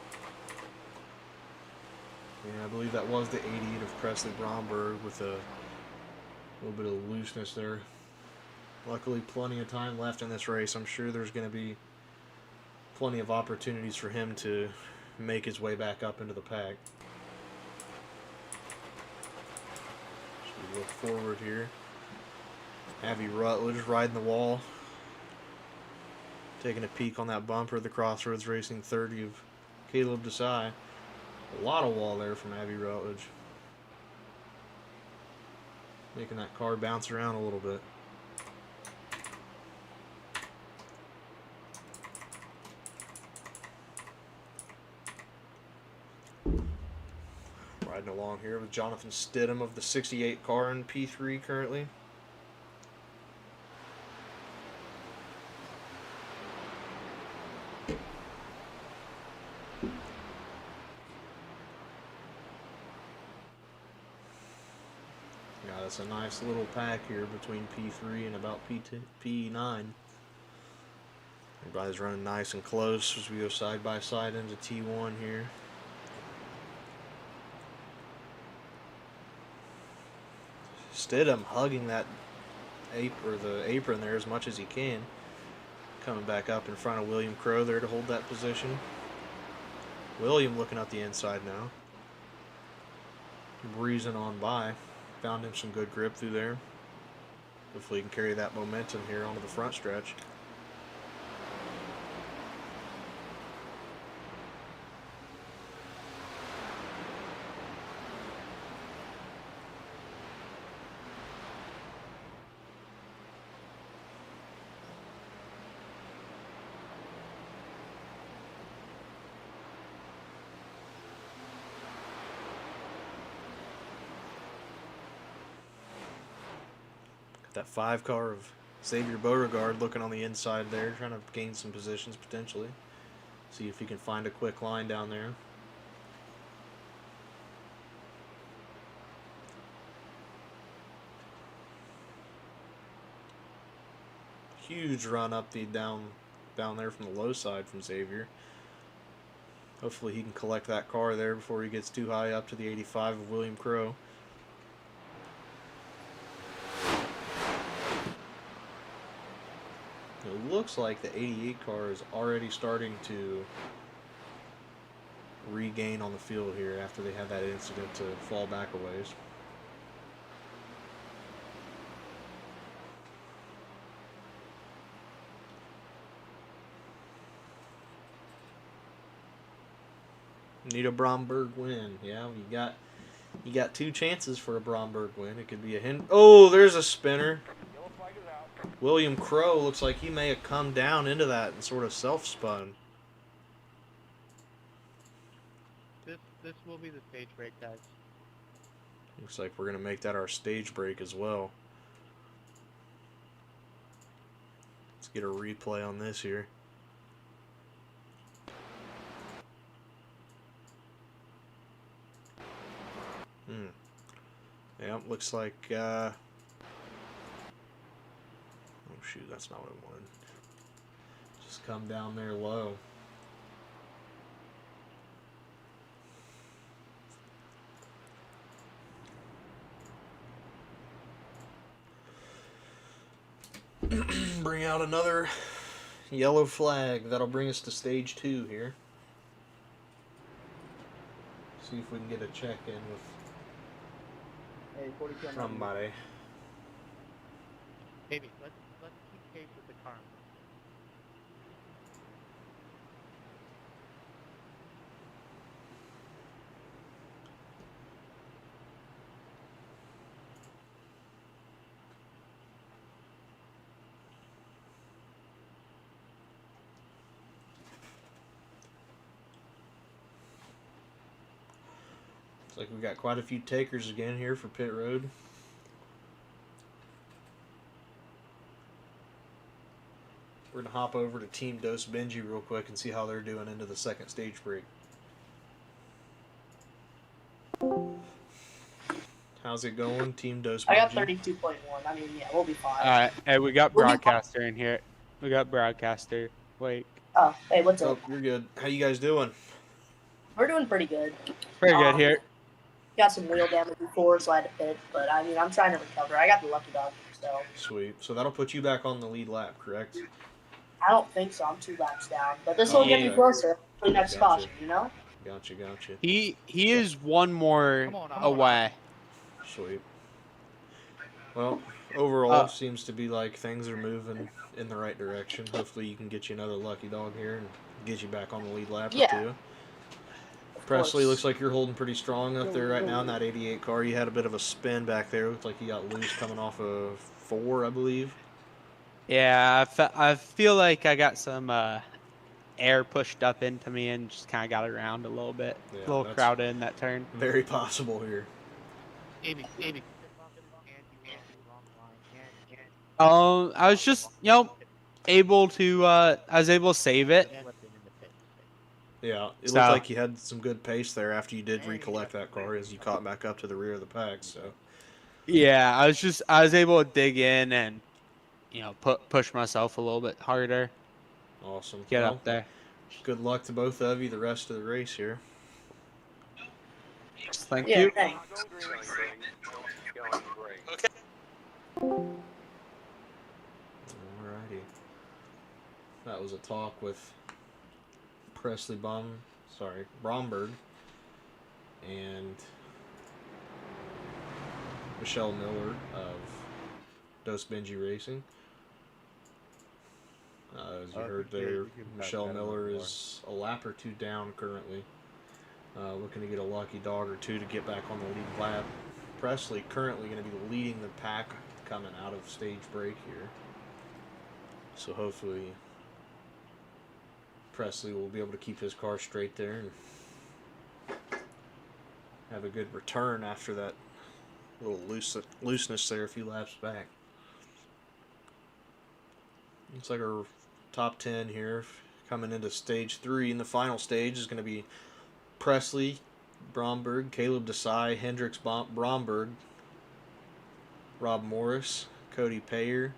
Yeah, I believe that was the 88 of Presley Bromberg with a little bit of looseness there. Luckily, plenty of time left in this race. I'm sure there's going to be plenty of opportunities for him to make his way back up into the pack. Should we look forward here? Avi Rutledge riding the wall. Taking a peek on that bumper, the Crossroads Racing 30 of Caleb DSA. A lot of wall there from Abby Rutledge. Making that car bounce around a little bit. Riding along here with Jonathan Stidham of the 68 car in P3 currently. It's a nice little pack here between P3 and about P9. Everybody's running nice and close as we go side by side into T1 here. Stidham hugging that apron there as much as he can. Coming back up in front of William Crow there to hold that position. William looking up the inside now. Breezing on by. Found him some good grip through there. Hopefully he can carry that momentum here onto the front stretch. That 5 car of Xavier Beauregard looking on the inside there, trying to gain some positions potentially. See if he can find a quick line down there. Huge run up the down there from the low side from Xavier. Hopefully he can collect that car there before he gets too high up to the 85 of William Crow. It looks like the 88 car is already starting to regain on the field here after they had that incident to fall back a ways. Need a Bromberg win. Yeah, you got 2 chances for a Bromberg win. It could be a Oh, there's a spinner. William Crow looks like he may have come down into that and sort of self-spun. This will be the stage break, guys. Looks like we're going to make that our stage break as well. Let's get a replay on this here. Yeah, looks like... Oh shoot, that's not what I wanted. Just come down there low. Bring out another yellow flag. That'll bring us to stage 2 here. See if we can get a check in with somebody. Maybe let's keep pace with the car. Looks like we've got quite a few takers again here for pit road. We're going to hop over to Team Dose Benji real quick and see how they're doing into the second stage break. How's it going, Team Dose Benji? I got 32.1. I mean, yeah, we'll be fine. Alright, hey, we got broadcaster in here. We got broadcaster. Wait. Oh, hey, what's up? Oh, you're good. How you guys doing? We're doing pretty good. Pretty good here. Got some wheel damage before, so I had to pit. But, I mean, I'm trying to recover. I got the lucky dog, so. Sweet. So that'll put you back on the lead lap, correct? I don't think so. I'm 2 laps down. But this will get me closer for the next caution, you know? Gotcha. He is one more away. Sweet. Well, overall, seems to be like things are moving in the right direction. Hopefully you can get you another lucky dog here and get you back on the lead lap or 2. Presley, course. looks like you're holding pretty strong up there right now in that 88 car. You had a bit of a spin back there. Looked like you got loose coming off of 4, I believe. Yeah, I feel like I got some air pushed up into me and just kind of got around a little bit. Yeah, a little that's crowded in that turn. very possible here. Amy. And you were on the line. And I was just, able to, I was able to save it. Yeah, it So- looked like you had some good pace there after you did recollect that car as you caught back up to the rear of the pack. So Yeah, I was able to dig in and, push myself a little bit harder. awesome. Get Well, up there. good luck to both of you the rest of the race here. Thank Yeah, you. thanks. Okay. Alrighty. That was a talk with Bromberg and Michelle Miller of Dos Benji Racing. As you heard there, Michelle Miller is a lap or 2 down currently. Looking to get a lucky dog or 2 to get back on the lead lap. Presley currently going to be leading the pack coming out of stage break here. So hopefully Presley will be able to keep his car straight there and have a good return after that little looseness there a few laps back. Looks like our top 10 here coming into stage 3. And the final stage is going to be Presley, Bromberg, Caleb Desai, Hendricks, Bromberg, Rob Morris, Cody Payer,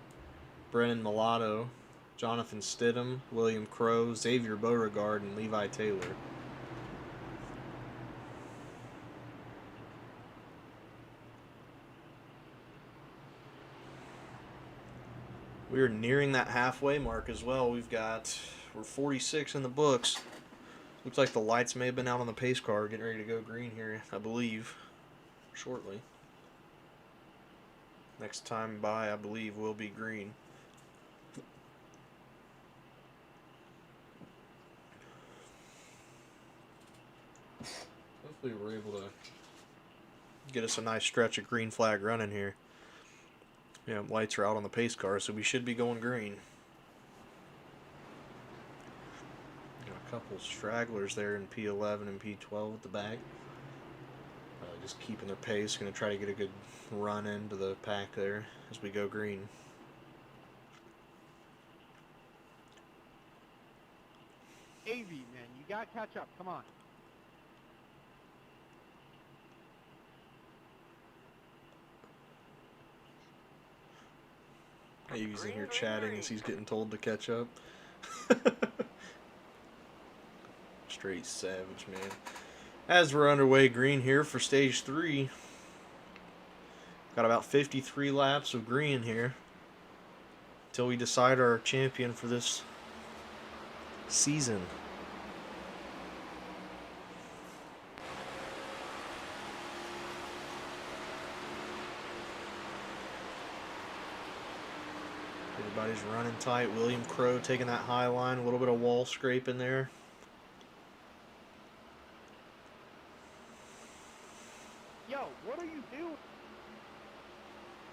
Brennan Mulatto, Jonathan Stidham, William Crow, Xavier Beauregard, and Levi Taylor. We are nearing that halfway mark as well. We're 46 in the books. Looks like the lights may have been out on the pace car, getting ready to go green here, I believe, shortly. Next time by, I believe, will be green. Hopefully we're able to get us a nice stretch of green flag running here. Yeah, lights are out on the pace car, so we should be going green. Got a couple stragglers there in P11 and P12 at the back. Just keeping their pace. Going to try to get a good run into the pack there as we go green. AV, man, you gotta catch up. Come on. He's in here chatting as he's getting told to catch up. Straight savage, man. As we're underway green here for stage 3. Got about 53 laps of green here until we decide our champion for this season. Everybody's running tight. William Crow taking that high line. A little bit of wall scraping there. Yo, what are you doing?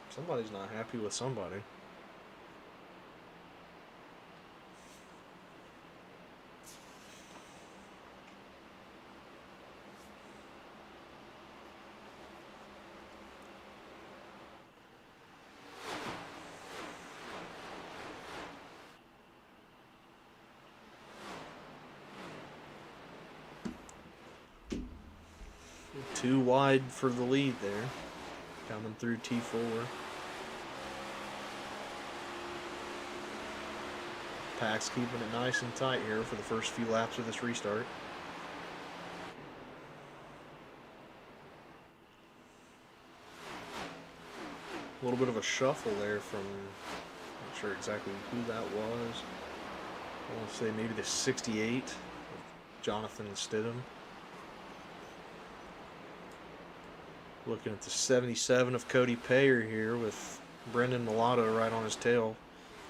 Somebody's not happy with somebody. Too wide for the lead there. Coming through T4. Pack's keeping it nice and tight here for the first few laps of this restart. A little bit of a shuffle there from, not sure exactly who that was. I want to say maybe the 68, Jonathan Stidham. Looking at the 77 of Cody Payer here with Brendan Mulatto right on his tail,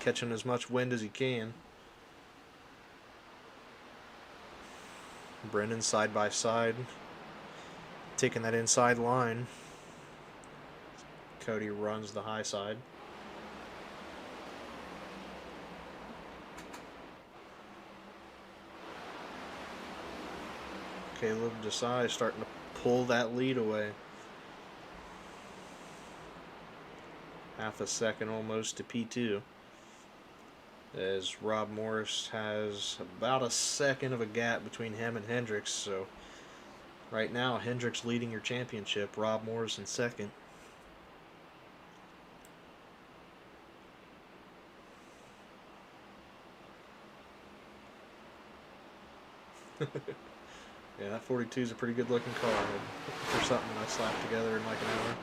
catching as much wind as he can. Brendan side by side, taking that inside line. Cody runs the high side. Caleb Desai starting to pull that lead away. Half a second almost to P2. As Rob Morris has about a second of a gap between him and Hendricks. So right now, Hendricks leading your championship. Rob Morris in second. Yeah, that 42 is a pretty good looking car for something I slapped together in like an hour.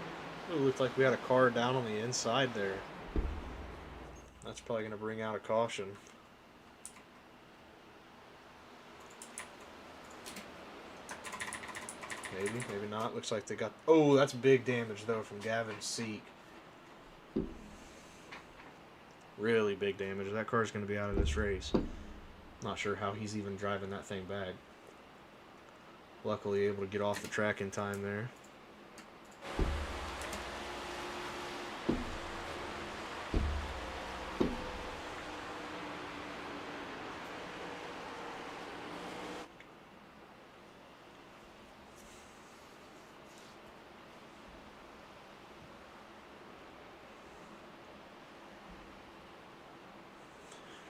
It looked like we had a car down on the inside there. That's probably going to bring out a caution. Maybe, maybe not. Looks like they got... Oh, that's big damage though from Gavin Seek. Really big damage. That car's going to be out of this race. Not sure how he's even driving that thing back. Luckily able to get off the track in time there.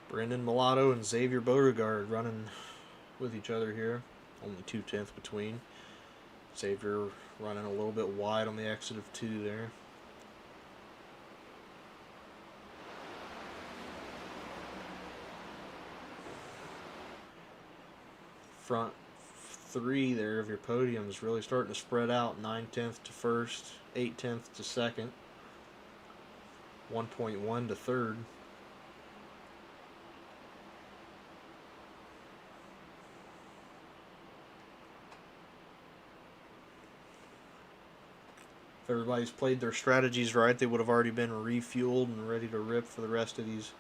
Brendan Mulatto and Xavier Beauregard running with each other here. Only 2/10 between. Xavier running a little bit wide on the exit of 2 there. Front 3 there of your podium is really starting to spread out. 9/10 to first, 8/10 to second, 1.1 to third. If everybody's played their strategies right, they would have already been refueled and ready to rip for the rest of these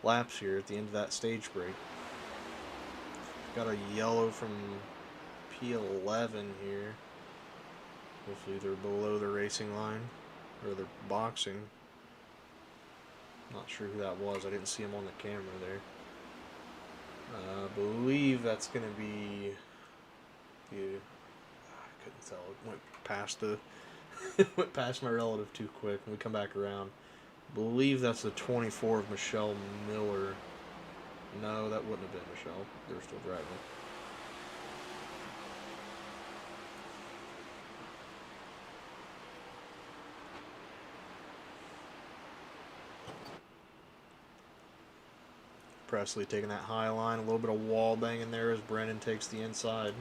laps here at the end of that stage break. Got a yellow from P11 here. Hopefully they're below the racing line, or they're boxing. Not sure who that was. I didn't see him on the camera there. I believe that's going to be... I couldn't tell. It went past the... It went past my relative too quick. When we come back around, I believe that's the 24 of Michelle Miller. No, that wouldn't have been Michelle. They're still driving. Presley taking that high line. A little bit of wall banging there as Brennan takes the inside.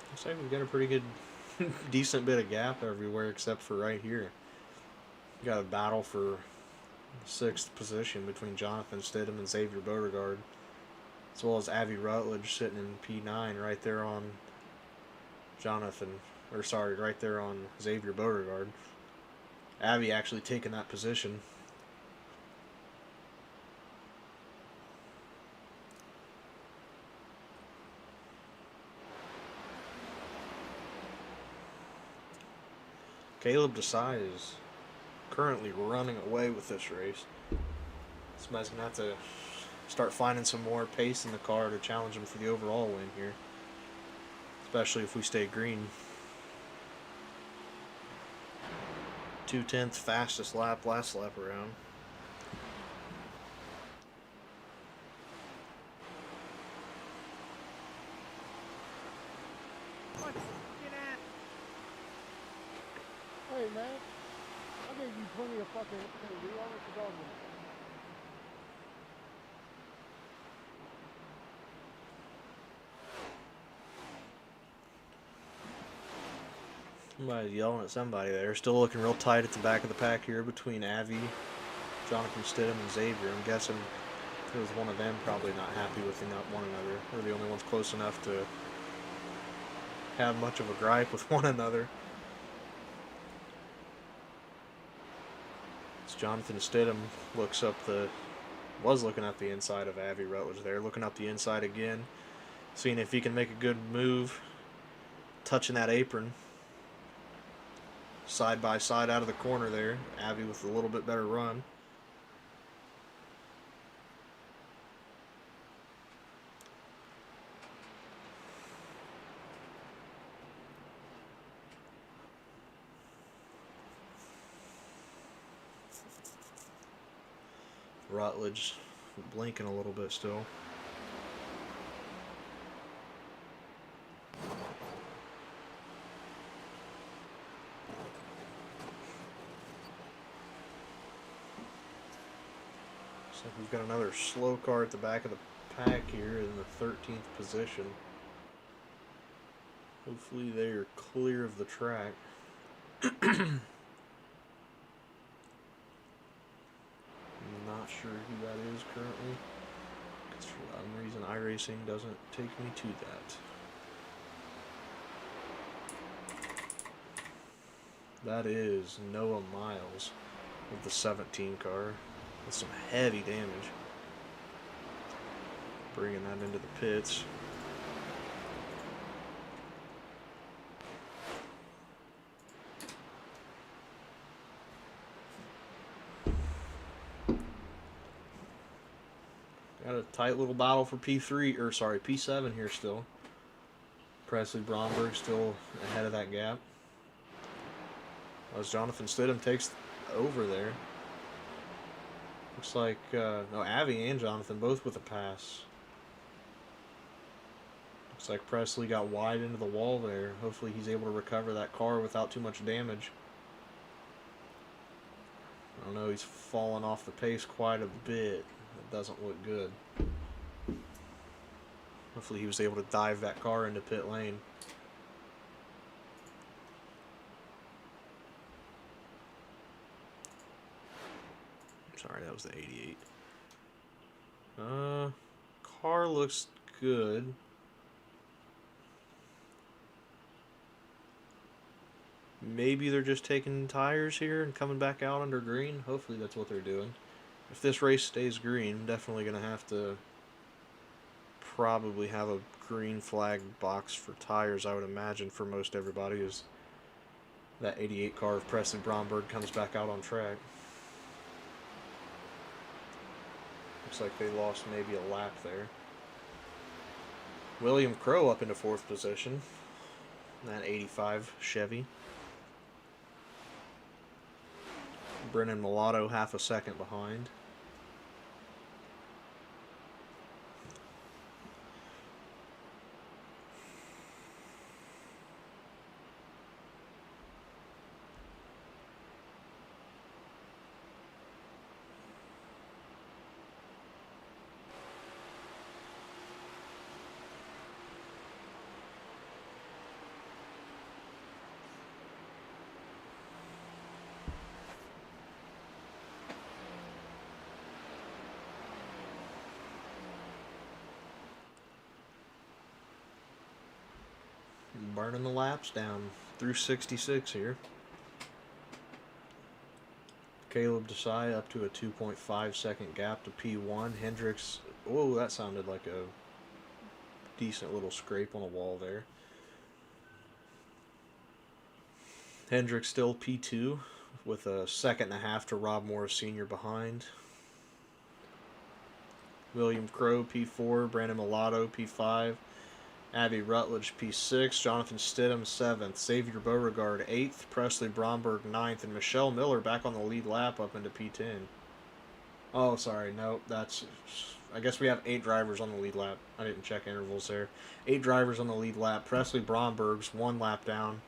Looks like we've got a pretty good, decent bit of gap everywhere except for right here. We got a battle for 6th position between Jonathan Stidham and Xavier Beauregard, as well as Avi Rutledge sitting in P9 right there on right there on Xavier Beauregard. Avi actually taking that position. Caleb Desai is currently running away with this race. Somebody's going to have to start finding some more pace in the car to challenge him for the overall win here. Especially if we stay green. 2/10 fastest lap, last lap around. Hey man, I gave you plenty of fucking do all what you talking about. Somebody's yelling at somebody there. Still looking real tight at the back of the pack here between Avi, Jonathan Stidham, and Xavier. I'm guessing it was one of them probably not happy with one another. They're the only ones close enough to have much of a gripe with one another. As Jonathan Stidham was looking up the inside of Avi Rutledge there, looking up the inside again, seeing if he can make a good move, touching that apron. Side by side out of the corner there. Avi with a little bit better run. Rutledge blinking a little bit still. So we've got another slow car at the back of the pack here in the 13th position. Hopefully they are clear of the track. Not sure who that is currently, because for some reason iRacing doesn't take me to that. That is Noah Miles of the 17 car with some heavy damage. Bringing that into the pits. Got a tight little battle for P7 here still. Presley Bromberg still ahead of that gap. As Jonathan Stidham takes over there. Looks like, no, Avi and Jonathan both with a pass. Looks like Presley got wide into the wall there. Hopefully he's able to recover that car without too much damage. I don't know, he's fallen off the pace quite a bit. It doesn't look good. Hopefully he was able to dive that car into pit lane. Sorry, that was the 88. Car looks good. Maybe they're just taking tires here and coming back out under green. Hopefully that's what they're doing. If this race stays green, definitely going to have to probably have a green flag box for tires, I would imagine, for most everybody, as that 88 car of Presley Bromberg comes back out on track. Looks like they lost maybe a lap there. William Crow up into 4th position. That 85 Chevy. Brennan Mulatto half a second behind. Burning the laps down through 66 here. Caleb Desai up to a 2.5 second gap to P1. Hendricks, whoa, that sounded like a decent little scrape on a wall there. Hendricks still P2 with a second and a half to Rob Morris Sr. behind. William Crow P4, Brandon Mulatto P5. Avi Rutledge P6, Jonathan Stidham 7th, Xavier Beauregard 8th, Presley Bromberg 9th, and Michelle Miller back on the lead lap up into P10. Oh, sorry, no, that's... I guess we have 8 drivers on the lead lap. I didn't check intervals there. 8 drivers on the lead lap. Presley Bromberg's 1 lap down.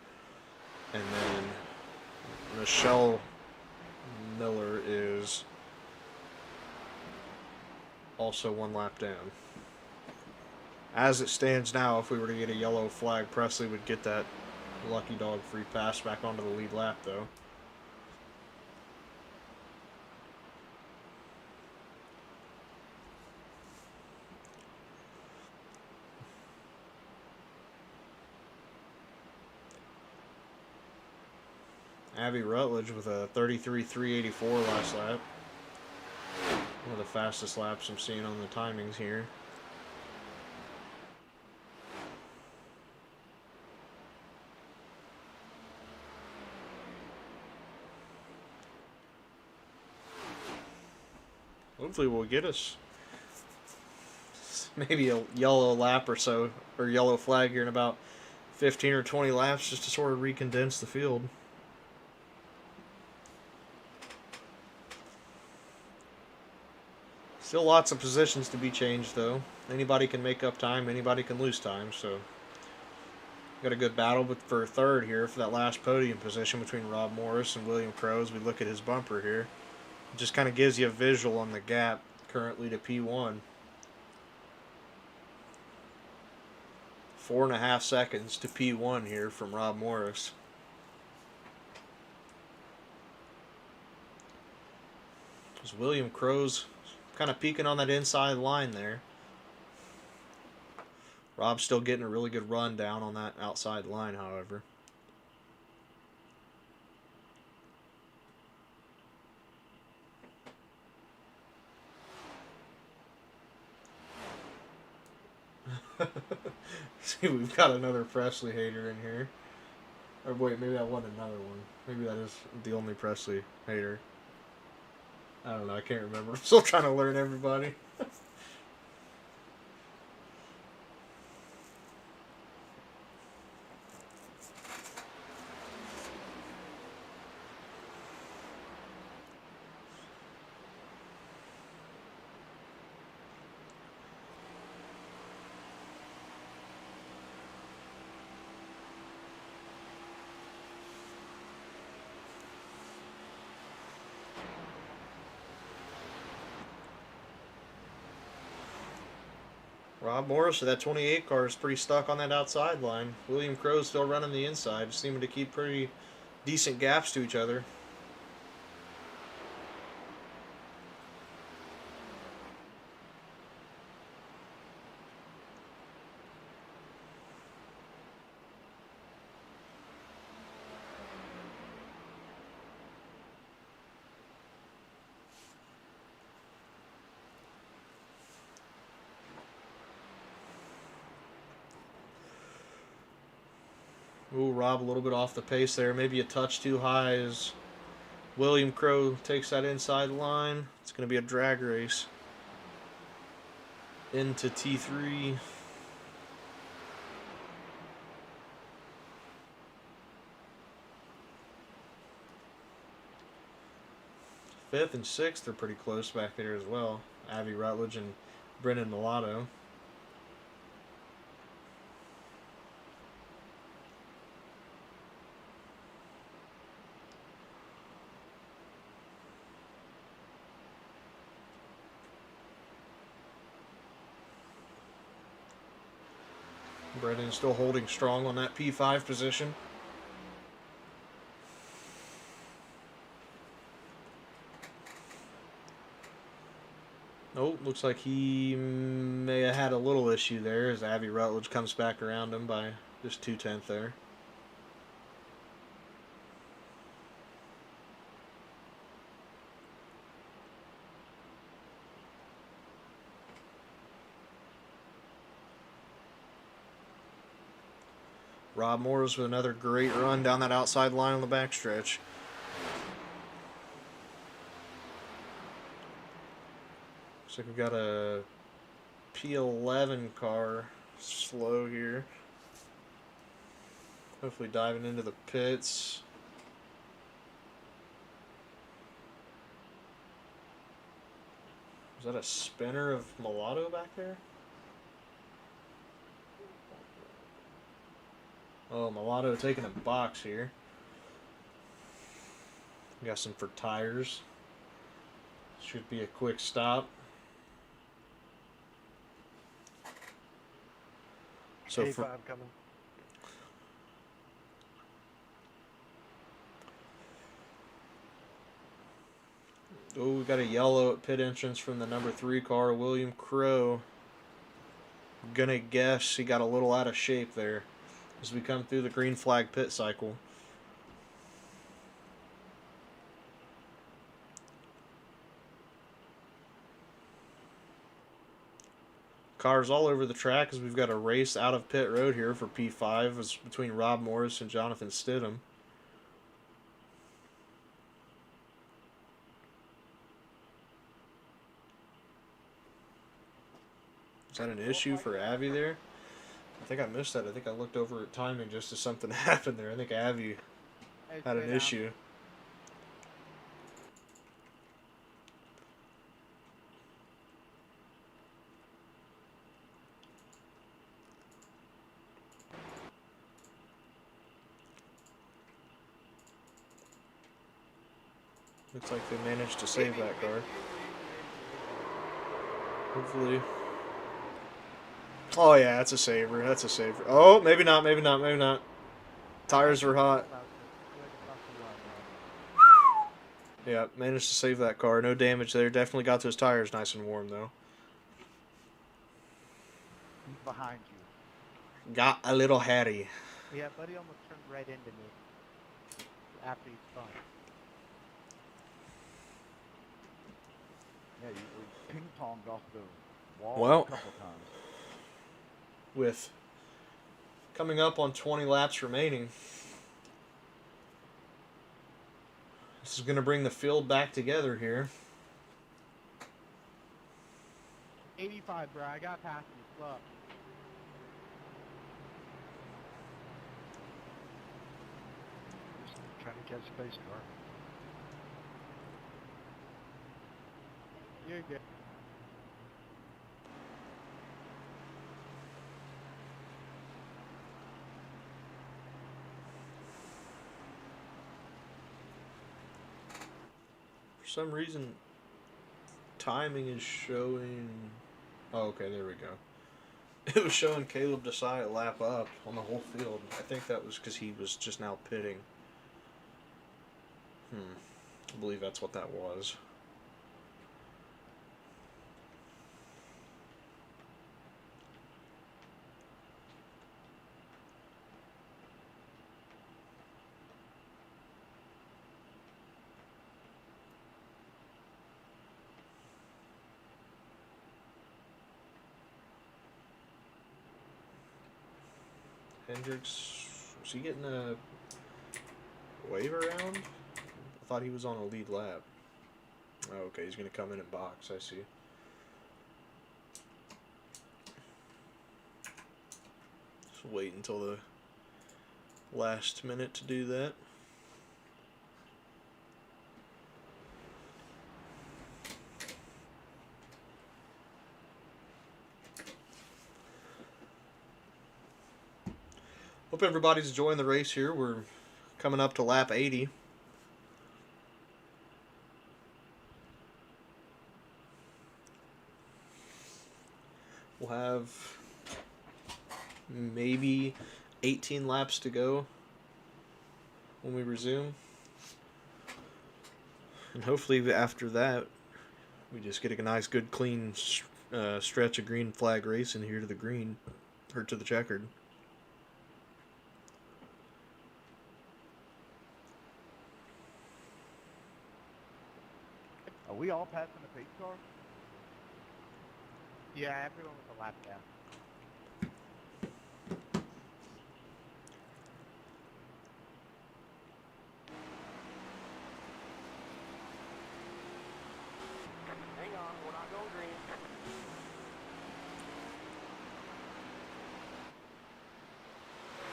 And then Michelle Miller is also 1 lap down. As it stands now, if we were to get a yellow flag, Presley would get that Lucky dog free pass back onto the lead lap, though. Abby Rutledge with a 33.384 last lap. One of the fastest laps I'm seeing on the timings here. Hopefully we'll get us maybe a yellow lap or so, or yellow flag here in about 15 or 20 laps just to sort of recondense the field. Still lots of positions to be changed, though. Anybody can make up time, anybody can lose time, so got a good battle for third here for that last podium position between Rob Morris and William Crowe as we look at his bumper here. It just kind of gives you a visual on the gap currently to P1. 4.5 seconds to P1 here from Rob Morris. As William Crowe's kind of peeking on that inside line there. Rob's still getting a really good run down on that outside line, however. See, we've got another Presley hater in here. Or wait, maybe that wasn't another one. Maybe that is the only Presley hater. I don't know, I can't remember. I'm still trying to learn everybody. Rob Morris with that 28 car is pretty stuck on that outside line. William Crowe's still running the inside, seeming to keep pretty decent gaps to each other. Ooh, Rob a little bit off the pace there. Maybe a touch too high as William Crowe takes that inside line. It's going to be a drag race into T3. Fifth and sixth are pretty close back there as well. Abby Rutledge and Brennan Mulatto. Brennan still holding strong on that P5 position. Oh, looks like he may have had a little issue there as Abby Rutledge comes back around him by just 2/10 there. Rob Morris with another great run down that outside line on the backstretch. Looks like we've got a P11 car slow here. Hopefully diving into the pits. Is that a spinner of Mulatto back there? Oh, Mulatto taking a box here. Got some for tires. Should be a quick stop. So A5 for coming. Oh, we got a yellow at pit entrance from the number 3 car, William Crow. Gonna guess he got a little out of shape there as we come through the green flag pit cycle. Cars all over the track as we've got a race out of pit road here for P5. It's between Rob Morris and Jonathan Stidham. Is that an issue for Avi there? I think I missed that. I think I looked over at timing just as something happened there. I think Avi had an issue. Looks like they managed to save that car. Hopefully. Oh yeah, that's a saver. That's a saver. Oh, maybe not, maybe not, maybe not. Tires are hot. Yeah, managed to save that car. No damage there. Definitely got those tires nice and warm though. He's behind you. Got a little hairy. Yeah, buddy almost turned right into me after he spun. Yeah, you ping-ponged off the wall Well, a couple times. With coming up on 20 laps remaining, this is going to bring the field back together here. 85, bro. I got past you. Slow. Just trying to catch space car. You're good. For some reason, timing is showing... Oh, okay, there we go. It was showing Caleb Desai a lap up on the whole field. I think that was because he was just now pitting. I believe that's what that was. Hendricks, was he getting a wave around? I thought he was on a lead lap. Oh, okay, he's going to come in and box, I see. Just wait until the last minute to do that. Hope everybody's enjoying the race here. We're coming up to lap 80. We'll have maybe 18 laps to go when we resume. And hopefully after that, we just get a nice, good, clean stretch of green flag racing here to the green, or to the checkered. Are we all passing the pace car? Yeah, everyone with a lap down. Hang on, we're not going green.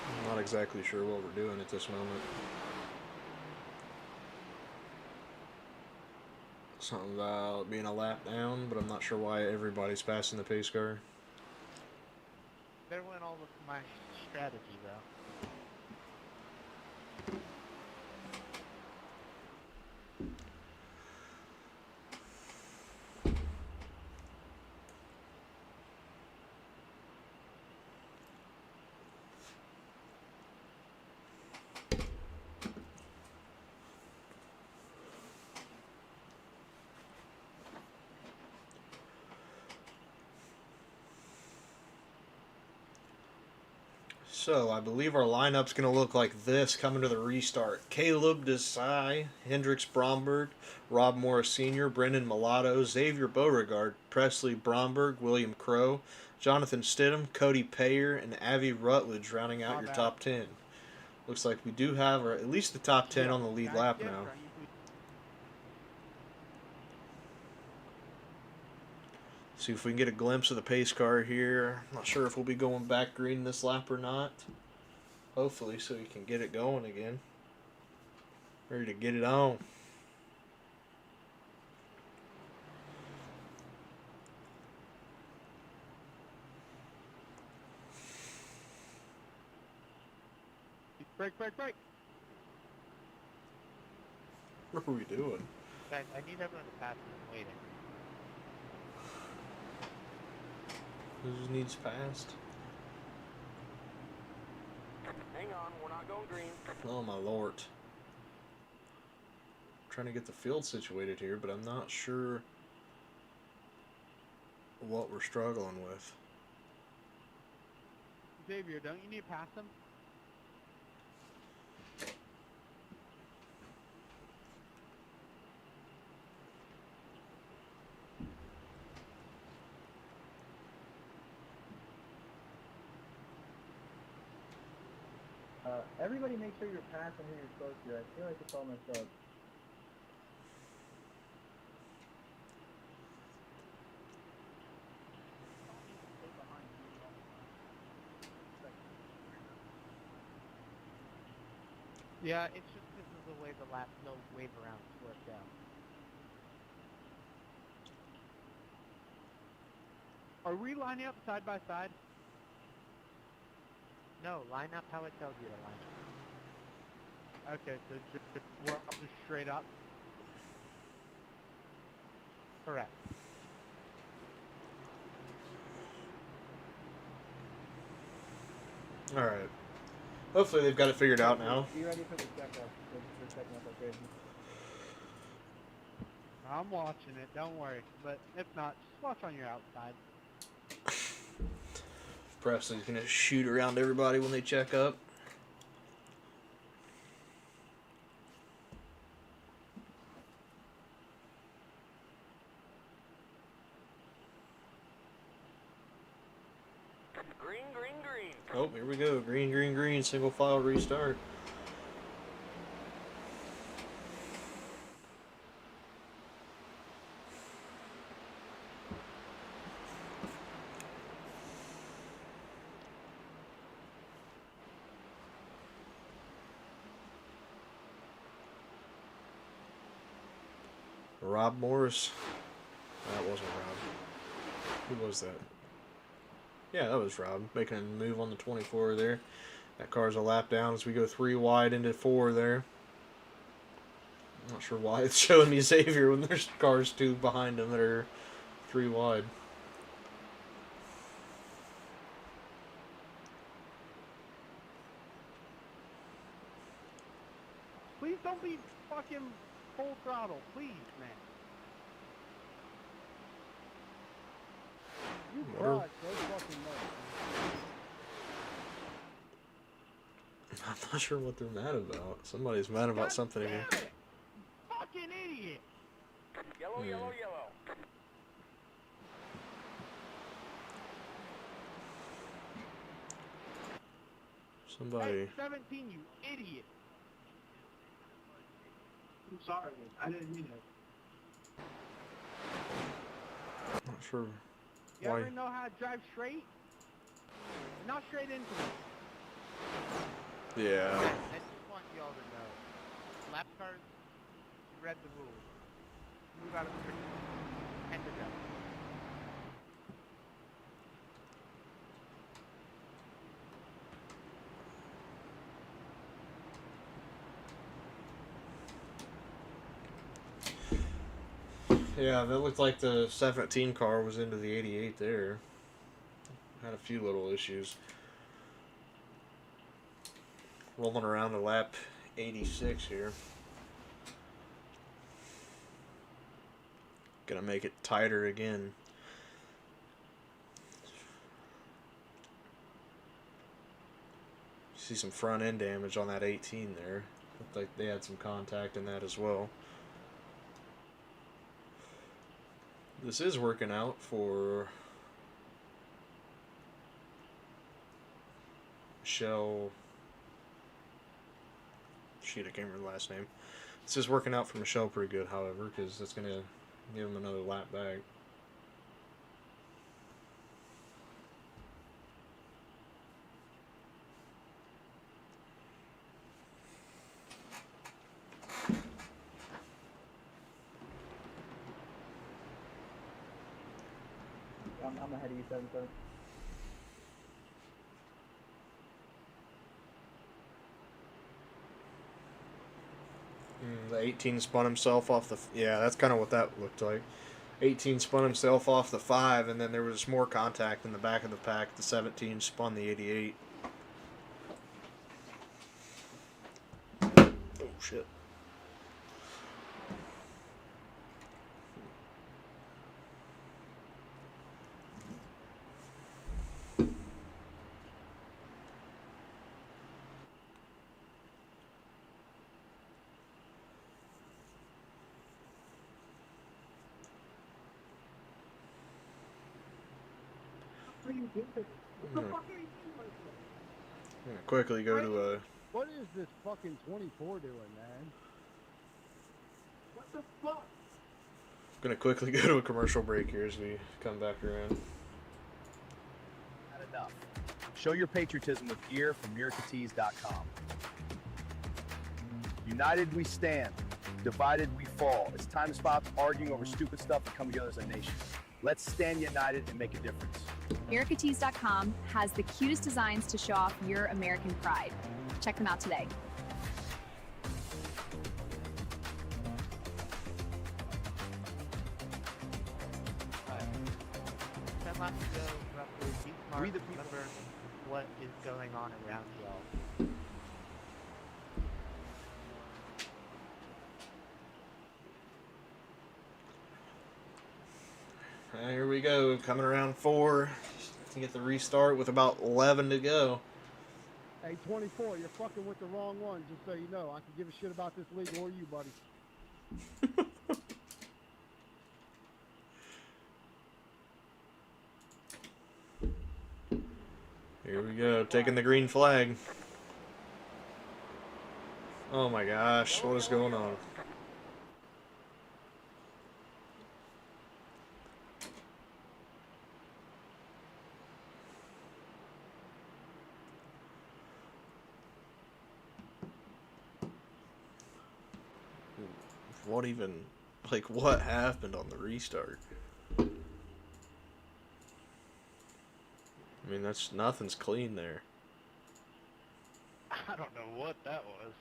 I'm not exactly sure what we're doing at this moment. Something about being a lap down, but I'm not sure why everybody's passing the pace car. Better went all with my strategy, though. So, I believe our lineup's going to look like this coming to the restart. Caleb Desai, Hendricks Bromberg, Rob Morris Sr., Brendan Mulatto, Xavier Beauregard, Presley Bromberg, William Crow, Jonathan Stidham, Cody Payer, and Avi Rutledge rounding out your top 10. Looks like we do have at least the top 10 on the lead lap now. See if we can get a glimpse of the pace car here. Not sure if we'll be going back green this lap or not. Hopefully, so we can get it going again. Ready to get it on. Break, break, break. What are we doing? Guys, I need everyone to pass me. I'm waiting. Who needs passed? Hang on, we're not going green. Oh my lord. Trying to get the field situated here, but I'm not sure what we're struggling with. Xavier, don't you need to pass him? Everybody make sure you're passing who you're supposed to. I feel like it's all messed up. Yeah, it's just this is the way the lap, no wave around worked out. Are we lining up side by side? No, line up how it tells you to line up. Okay, so we're up just straight up? Correct. Alright. Hopefully they've got it figured out now. Be ready for the checkup. They're checking up like crazy. I'm watching it, don't worry. But if not, just watch on your outside. Presley's going to shoot around everybody when they check up. Green, green, green. Oh, here we go. Green, green, green. Single file restart. Rob Morris. That wasn't Rob. Who was that? Yeah, that was Rob. Making a move on the 24 there. That car's a lap down as we go 3 wide into 4 there. I'm not sure why it's showing me Xavier when there's cars 2 behind him that are 3 wide. Please don't be fucking full throttle, please, man. You What are- tried so fucking much. I'm not sure what they're mad about. Somebody's mad about something again. Damn it! Fucking idiot! Yellow, yellow, yellow. Somebody. Hey, 17, you idiot! I'm sorry, I didn't mean it. Not sure You why. ever know how to drive straight? Not straight into it. Yeah. I just want y'all to know. Lap cars, you read the rules. Move out of the picture. End the job. Yeah, that looked like the 17 car was into the 88 there. Had a few little issues. Rolling around to lap 86 here. Gonna make it tighter again. See some front end damage on that 18 there. Looked like they had some contact in that as well. This is working out for Michelle. Shit, I can't remember the last name. This is working out for Michelle pretty good, however, because that's going to give him another lap back. I'm ahead of you, 7-7. The 18 spun himself off the... Yeah, that's kind of what that looked like. 18 spun himself off the 5, and then there was more contact in the back of the pack. The 17 spun the 88. Oh, shit. I'm gonna quickly go to a... What is this fucking 24 doing, man? What the fuck? I'm gonna quickly go to a commercial break here as we come back around. Not enough. Show your patriotism with gear from MiracuTees.com. United we stand. Divided we fall. It's time to stop arguing over stupid stuff and come together as a nation. Let's stand united and make a difference. MiracuTees.com has the cutest designs to show off your American pride. Check them out today. Alright. 10 laps to go, roughly. Be smart. We the people. Remember what is going on around y'all. Here we go, coming around 4 to get the restart with about 11 to go. Hey, 24, you're fucking with the wrong one, just so you know. I can give a shit about this league or you, buddy. Here we go, taking the green flag. Oh my gosh, what is going on? What even, like, what happened on the restart? I mean, that's, nothing's clean there. I don't know what that was.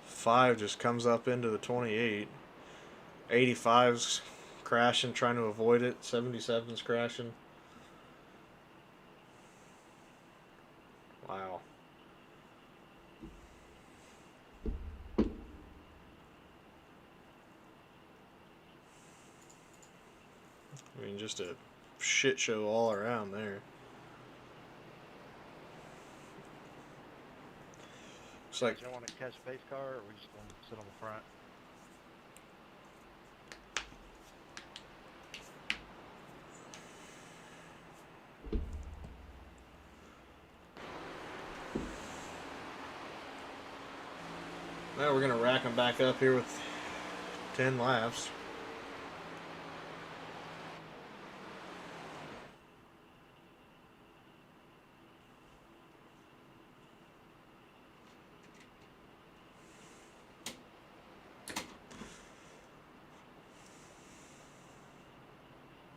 5 just comes up into the 28. 85's crashing, trying to avoid it. 77's crashing. Wow. I mean, just a shit show all around there. Looks like... Do you want to catch base car, or we just going to sit on the front? Now we're going to rack them back up here with 10 laps.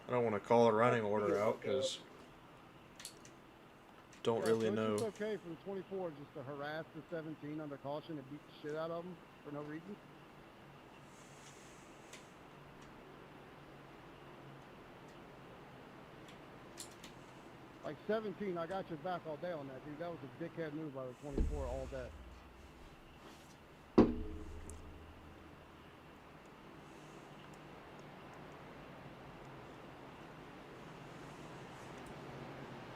I don't want to call a running order out because don't really know. It's okay for the 24 just to harass the 17 under caution and beat the shit out of them for no reason. Like 17, I got your back all day on that, dude. That was a dickhead move by the 24 all day.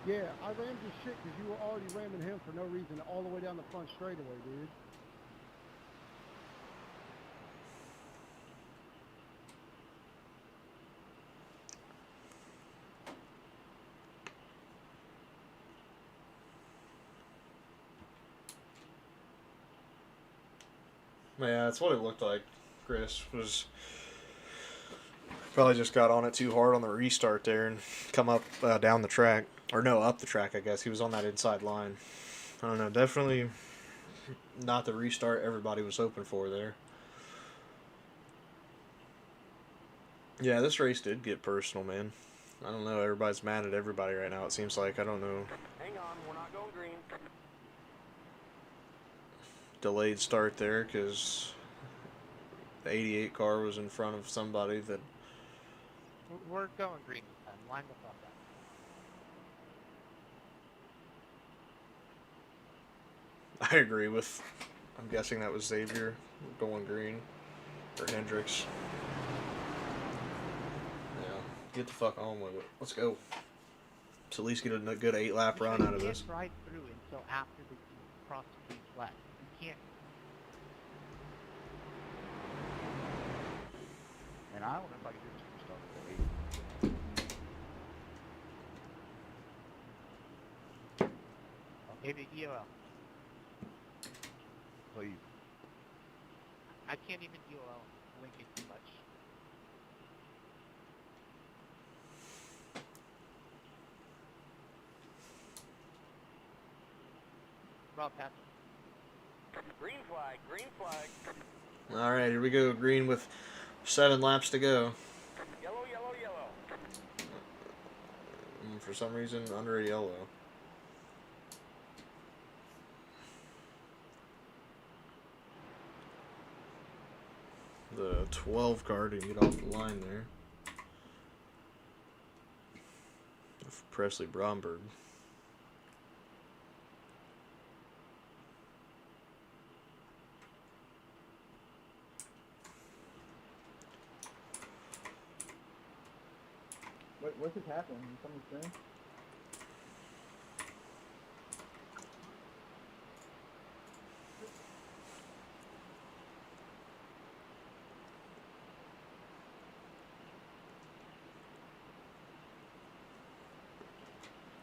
Yeah, I rammed your shit because you were already ramming him for no reason all the way down the front straightaway, dude. Yeah, that's what it looked like. Chris was probably just got on it too hard on the restart there and come up down the track. Or no, up the track, I guess. He was on that inside line. I don't know. Definitely not the restart everybody was hoping for there. Yeah, this race did get personal, man. I don't know. Everybody's mad at everybody right now, it seems like. I don't know. Hang on, we're not going green. Delayed start there because the 88 car was in front of somebody that... We're going green this time. Line the fuck up. I agree with... I'm guessing that was Xavier going green. Or Hendricks. Yeah. Get the fuck on with it. Let's go. Let's at least get a good 8-lap run out of this. You can't ride through until after the cross the flat. You can't. And I don't know if I can do this from start to 8. Maybe EOL. Please. I can't even EOL Lincoln too much. Rob Patrick. Green flag, green flag. Alright, here we go. Green with 7 laps to go. Yellow, yellow, yellow. For some reason, under a yellow. The 12 car didn't get off the line there. Presley Bromberg. What just happened? Did something strange?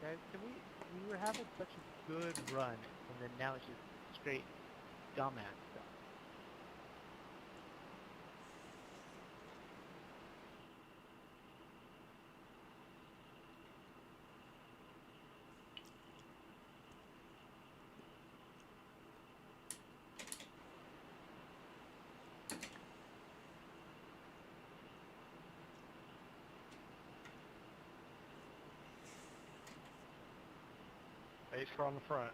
Guys, we were having such a good run, and then now it's just straight dumbass stuff. Pace car on the front.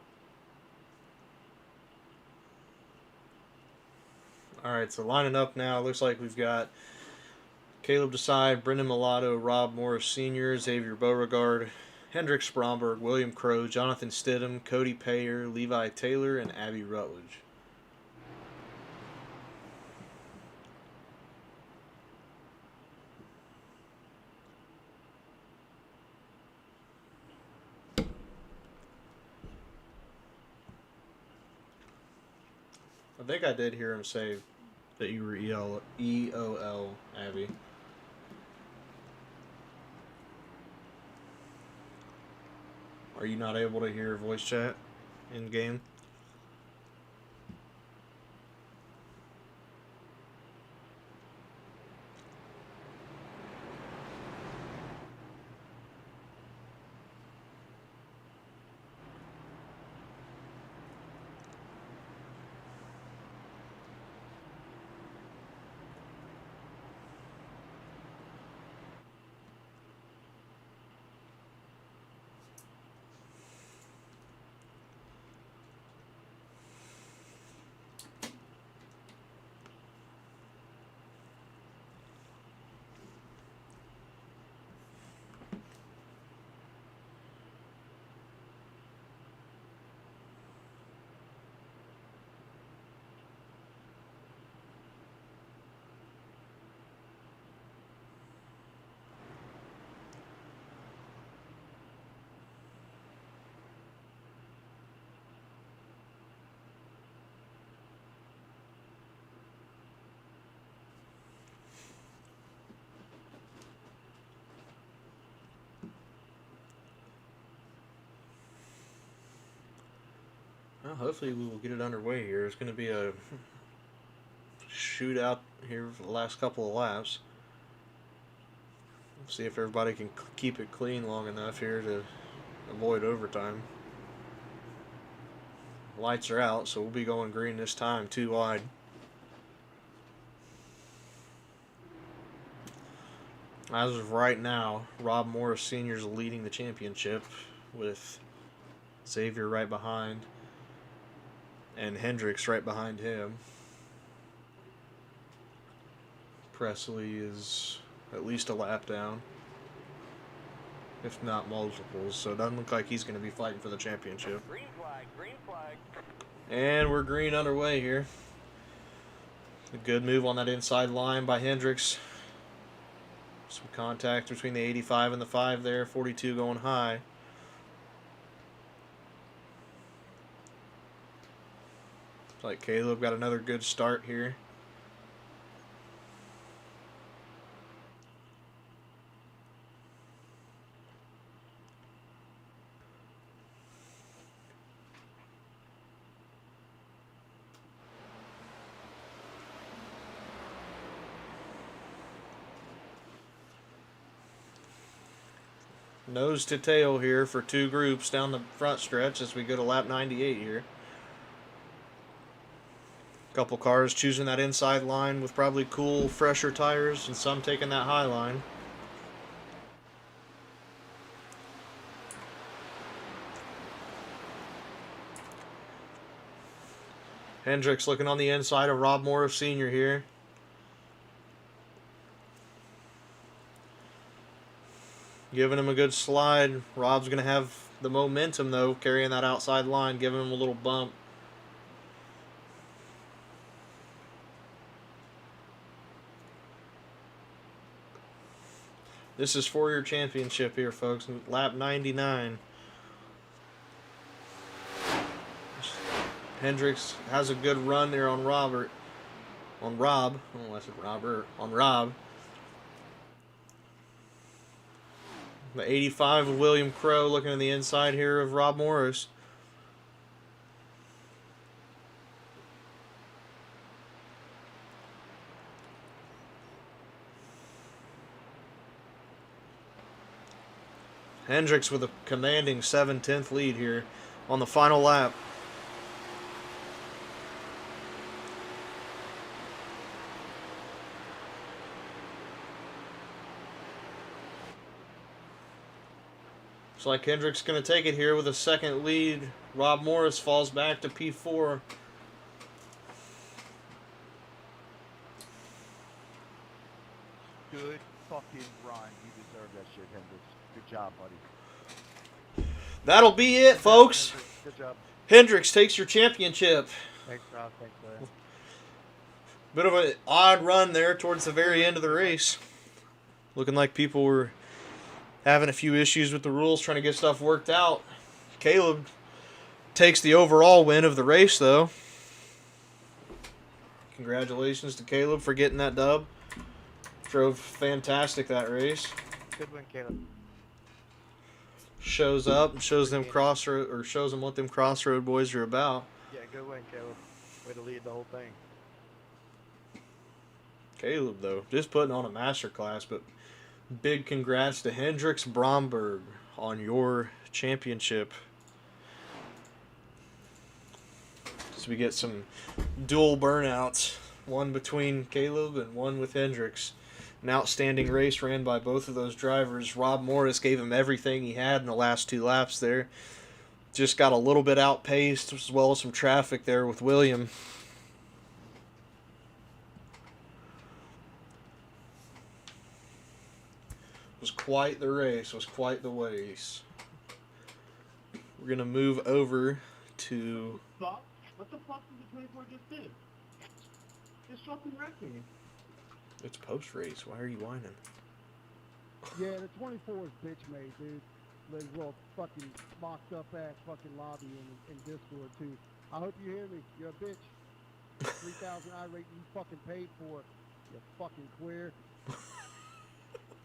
Alright, so lining up now, looks like we've got Caleb Desai, Brendan Mulatto, Rob Morris Sr., Xavier Beauregard, Hendricks Bromberg, William Crow, Jonathan Stidham, Cody Payer, Levi Taylor, and Abby Rutledge. I think I did hear him say that you were EOL, Abby. Are you not able to hear voice chat in game? Well, hopefully we will get it underway here. It's going to be a shootout here for the last couple of laps. See if everybody can keep it clean long enough here to avoid overtime. Lights are out, so we'll be going green this time, 2 wide. As of right now, Rob Morris Sr. is leading the championship with Xavier right behind and Hendricks right behind him. Presley is at least a lap down, if not multiples, so it doesn't look like he's going to be fighting for the championship. Green flag, green flag. And we're green underway here. A good move on that inside line by Hendricks. Some contact between the 85 and the 5 there, 42 going high. Looks like Caleb got another good start here. Nose to tail here for 2 groups down the front stretch as we go to lap 98 here. Couple cars choosing that inside line with probably cool, fresher tires, and some taking that high line. Hendricks looking on the inside of Rob Morris Sr. here. Giving him a good slide. Rob's going to have the momentum, though, carrying that outside line, giving him a little bump. This is for your championship here, folks. Lap 99. Hendricks has a good run there on Rob. Oh, I said Robert. On Rob. The 85 of William Crow looking at the inside here of Rob Morris. Hendricks with a commanding 7/10 lead here on the final lap. Looks like Hendricks going to take it here with a second lead. Rob Morris falls back to P4. Good fucking run. You deserve that shit, Hendricks. Good job, buddy. That'll be it, folks. Good job. Hendricks takes your championship. Thanks, Rob. Thanks, William. Bit of an odd run there towards the very end of the race. Looking like people were having a few issues with the rules, trying to get stuff worked out. Caleb takes the overall win of the race, though. Congratulations to Caleb for getting that dub. Drove fantastic that race. Good win, Caleb. Shows up and shows them shows them what them Crossroad boys are about. Yeah, good win, Caleb. Way to lead the whole thing. Caleb, though, just putting on a masterclass, but big congrats to Hendricks Bromberg on your championship. So we get some dual burnouts, one between Caleb and one with Hendricks. An outstanding race ran by both of those drivers. Rob Morris gave him everything he had in the last 2 laps there. Just got a little bit outpaced, as well as some traffic there with William. Was quite the race, was quite the race. We're going to move over to... What the fuck did the 24 just do? Just fucking wrecked me. It's post-race. Why are you whining? Yeah, the 24 is bitch made, dude. Like, well, fucking locked up ass fucking lobby in Discord, too. I hope you hear me. You're a bitch. 3,000 irate you fucking paid for. You fucking queer.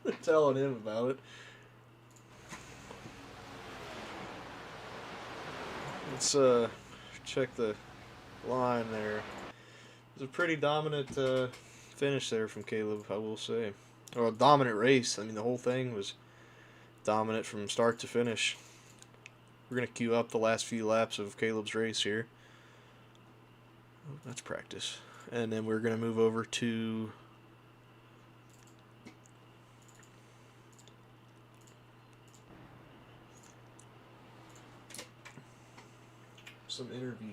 They're telling him about it. Let's check the line there. It was a pretty dominant finish there from Caleb, I will say. Or a dominant race. I mean, the whole thing was dominant from start to finish. We're going to queue up the last few laps of Caleb's race here. Oh, that's practice. And then we're going to move over to some interviews.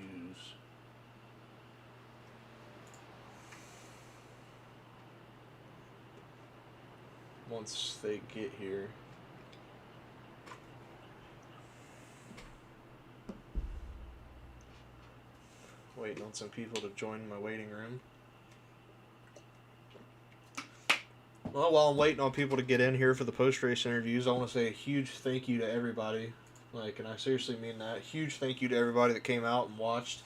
Once they get here. Waiting on some people to join my waiting room. Well, while I'm waiting on people to get in here for the post-race interviews, I want to say a huge thank you to everybody. Like, and I seriously mean that. Huge thank you to everybody that came out and watched.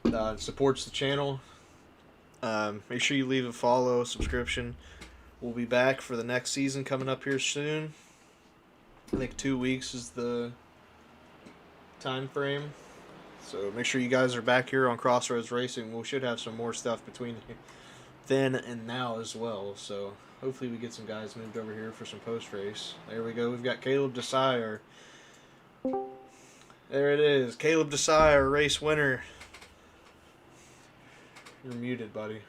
And supports the channel. Make sure you leave a follow, subscription. We'll be back for the next season coming up here soon. I think 2 weeks is the time frame. So make sure you guys are back here on Crossroads Racing. We should have some more stuff between then and now as well. So hopefully we get some guys moved over here for some post-race. There we go. We've got Caleb Desai. There it is. Caleb Desai, our race winner. You're muted, buddy.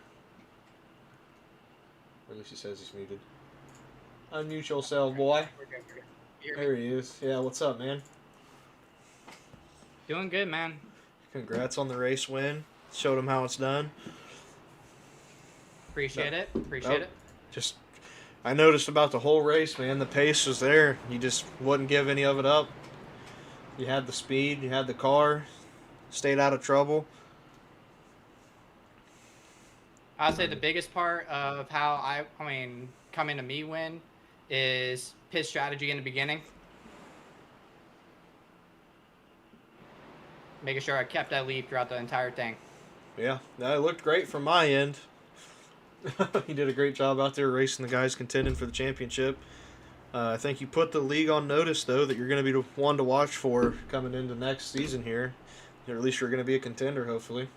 Or at least he says he's muted. Unmute yourself, boy. There he is. Yeah, what's up, man? Doing good, man. Congrats on the race win. Showed him how it's done. Appreciate it. Appreciate it. Just, I noticed about the whole race, man. The pace was there. You just wouldn't give any of it up. You had the speed. You had the car. Stayed out of trouble. I'd say the biggest part of how I mean, coming to me win is pit strategy in the beginning. Making sure I kept that lead throughout the entire thing. Yeah, that looked great from my end. You did a great job out there racing the guys contending for the championship. I think you put the league on notice, though, that you're going to be the one to watch for coming into next season here. Or at least you're going to be a contender, hopefully.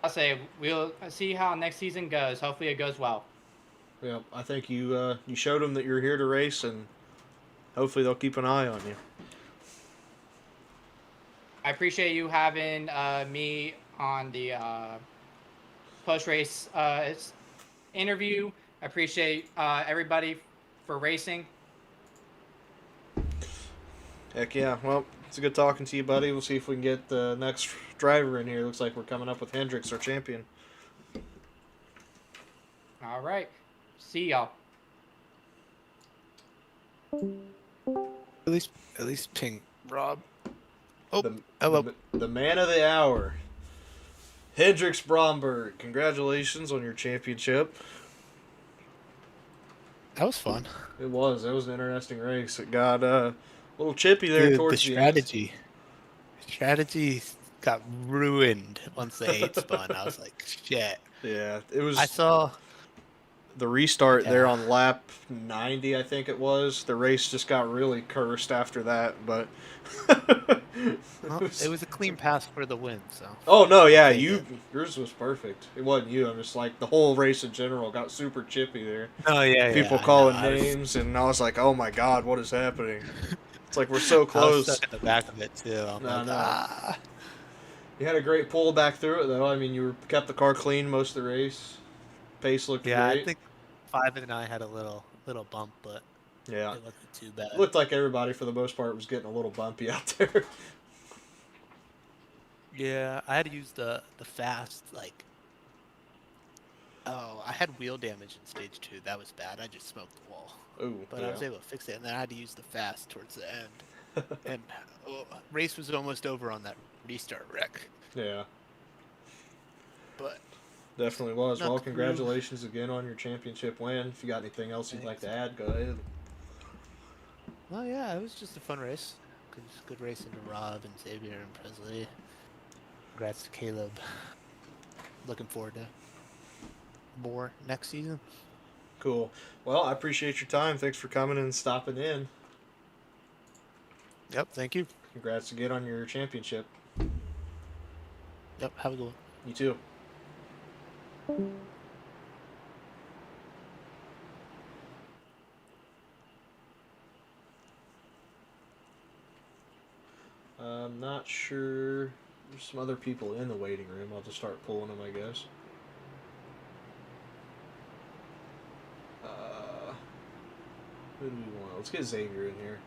I'll say we'll see how next season goes. Hopefully it goes well. Yeah, I think you showed them that you're here to race, and hopefully they'll keep an eye on you. I appreciate you having me on the post-race interview. I appreciate everybody for racing. Heck yeah. Well, it's good talking to you, buddy. We'll see if we can get the next driver in here. Looks like we're coming up with Hendricks, our champion. All right. See y'all. At least ping Rob. Oh, hello. The man of the hour, Hendricks Bromberg. Congratulations on your championship. That was fun. It was. That was an interesting race. It got a little chippy there towards the end. The strategy got ruined once the 8 spun. I was like, shit. Yeah, it was. I saw the restart there on lap 90, I think it was. The race just got really cursed after that, but well, it was a clean pass for the win. So. Oh no, yeah, yours was perfect. It wasn't you. I'm just like the whole race in general got super chippy there. Oh yeah, people calling names, and I was like, oh my god, what is happening? It's like we're so close. I was stuck at the back of it too. I'm like, ah. You had a great pull back through it though. I mean, you kept the car clean most of the race. Pace looked great. I think 5 and I had a little bump, but yeah, it wasn't too bad. It looked like everybody for the most part was getting a little bumpy out there. Yeah, I had to use the fast, like, I had wheel damage in stage 2. That was bad. I just smoked the wall. Ooh, but I was able to fix it, and then I had to use the fast towards the end. And race was almost over on that restart wreck. Yeah. But definitely was. Well, congratulations again on your championship win. If you got anything else you'd like to add, go ahead. Well, yeah, it was just a fun race. Good racing to Rob and Xavier and Presley. Congrats to Caleb. Looking forward to more next season. Cool. Well, I appreciate your time. Thanks for coming and stopping in. Yep, thank you. Congrats again on your championship. Yep, have a good one. You too. I'm not sure. There's some other people in the waiting room. I'll just start pulling them, I guess. Who do we want? Let's get Xavier in here.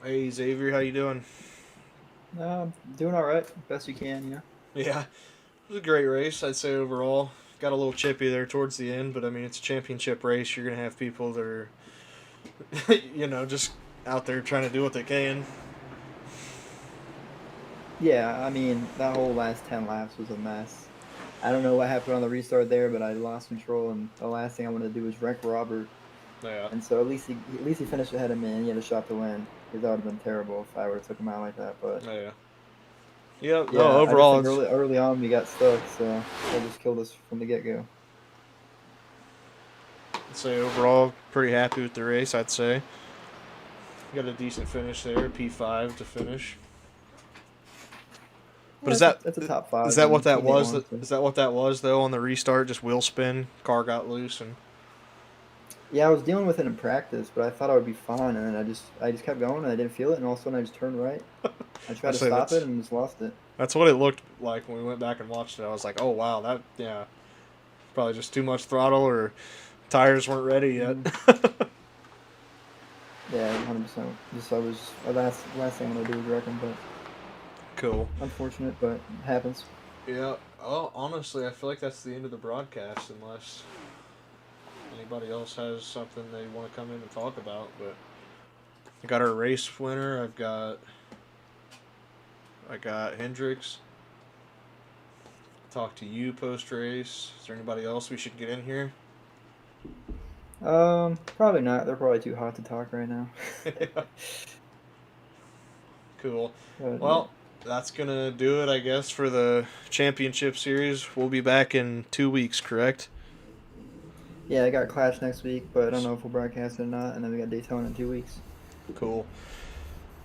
Hey, Xavier, how you doing? Doing all right, best you can, you know. Yeah, it was a great race, I'd say overall. Got a little chippy there towards the end, but I mean, it's a championship race. You're gonna have people that are, just out there trying to do what they can. Yeah, I mean, that whole last 10 laps was a mess. I don't know what happened on the restart there, but I lost control, and the last thing I wanted to do was wreck Robert. Yeah. And so at least he finished ahead of me, and he had a shot to win. Because that would have been terrible if I would have took him out like that. But yeah. Yeah, No, overall, I just think early on we got stuck, so that just killed us from the get-go. I'd say overall, pretty happy with the race, I'd say. Got a decent finish there, P5 to finish. But That's a top 5. Is that what that was? Is that what that was though on the restart? Just wheel spin, car got loose, and Yeah, I was dealing with it in practice, but I thought I would be fine, and then I just kept going, and I didn't feel it, and all of a sudden I just turned right. I tried to stop it and just lost it. That's what it looked like when we went back and watched it. I was like, oh wow, probably just too much throttle or tires weren't ready yet. Yeah, 100%. Just last thing I'm gonna do is wreck him, but cool. Unfortunate, but it happens. Yeah. Well, honestly, I feel like that's the end of the broadcast, unless anybody else has something they want to come in and talk about. But I got our race winner. I got Hendricks. Talk to you post race. Is there anybody else we should get in here? Probably not. They're probably too hot to talk right now. Cool. Well, that's going to do it, I guess, for the championship series. We'll be back in 2 weeks, correct? Yeah, I got Clash next week, but I don't know if we'll broadcast it or not. And then we got Daytona in 2 weeks. Cool.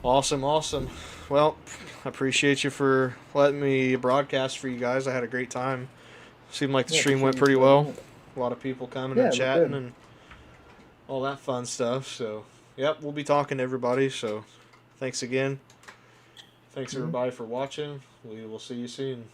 Awesome. Well, I appreciate you for letting me broadcast for you guys. I had a great time. Seemed like the stream went pretty well. A lot of people coming and chatting and all that fun stuff. So, yep, we'll be talking to everybody. So, thanks again. Thanks everybody for watching. We will see you soon.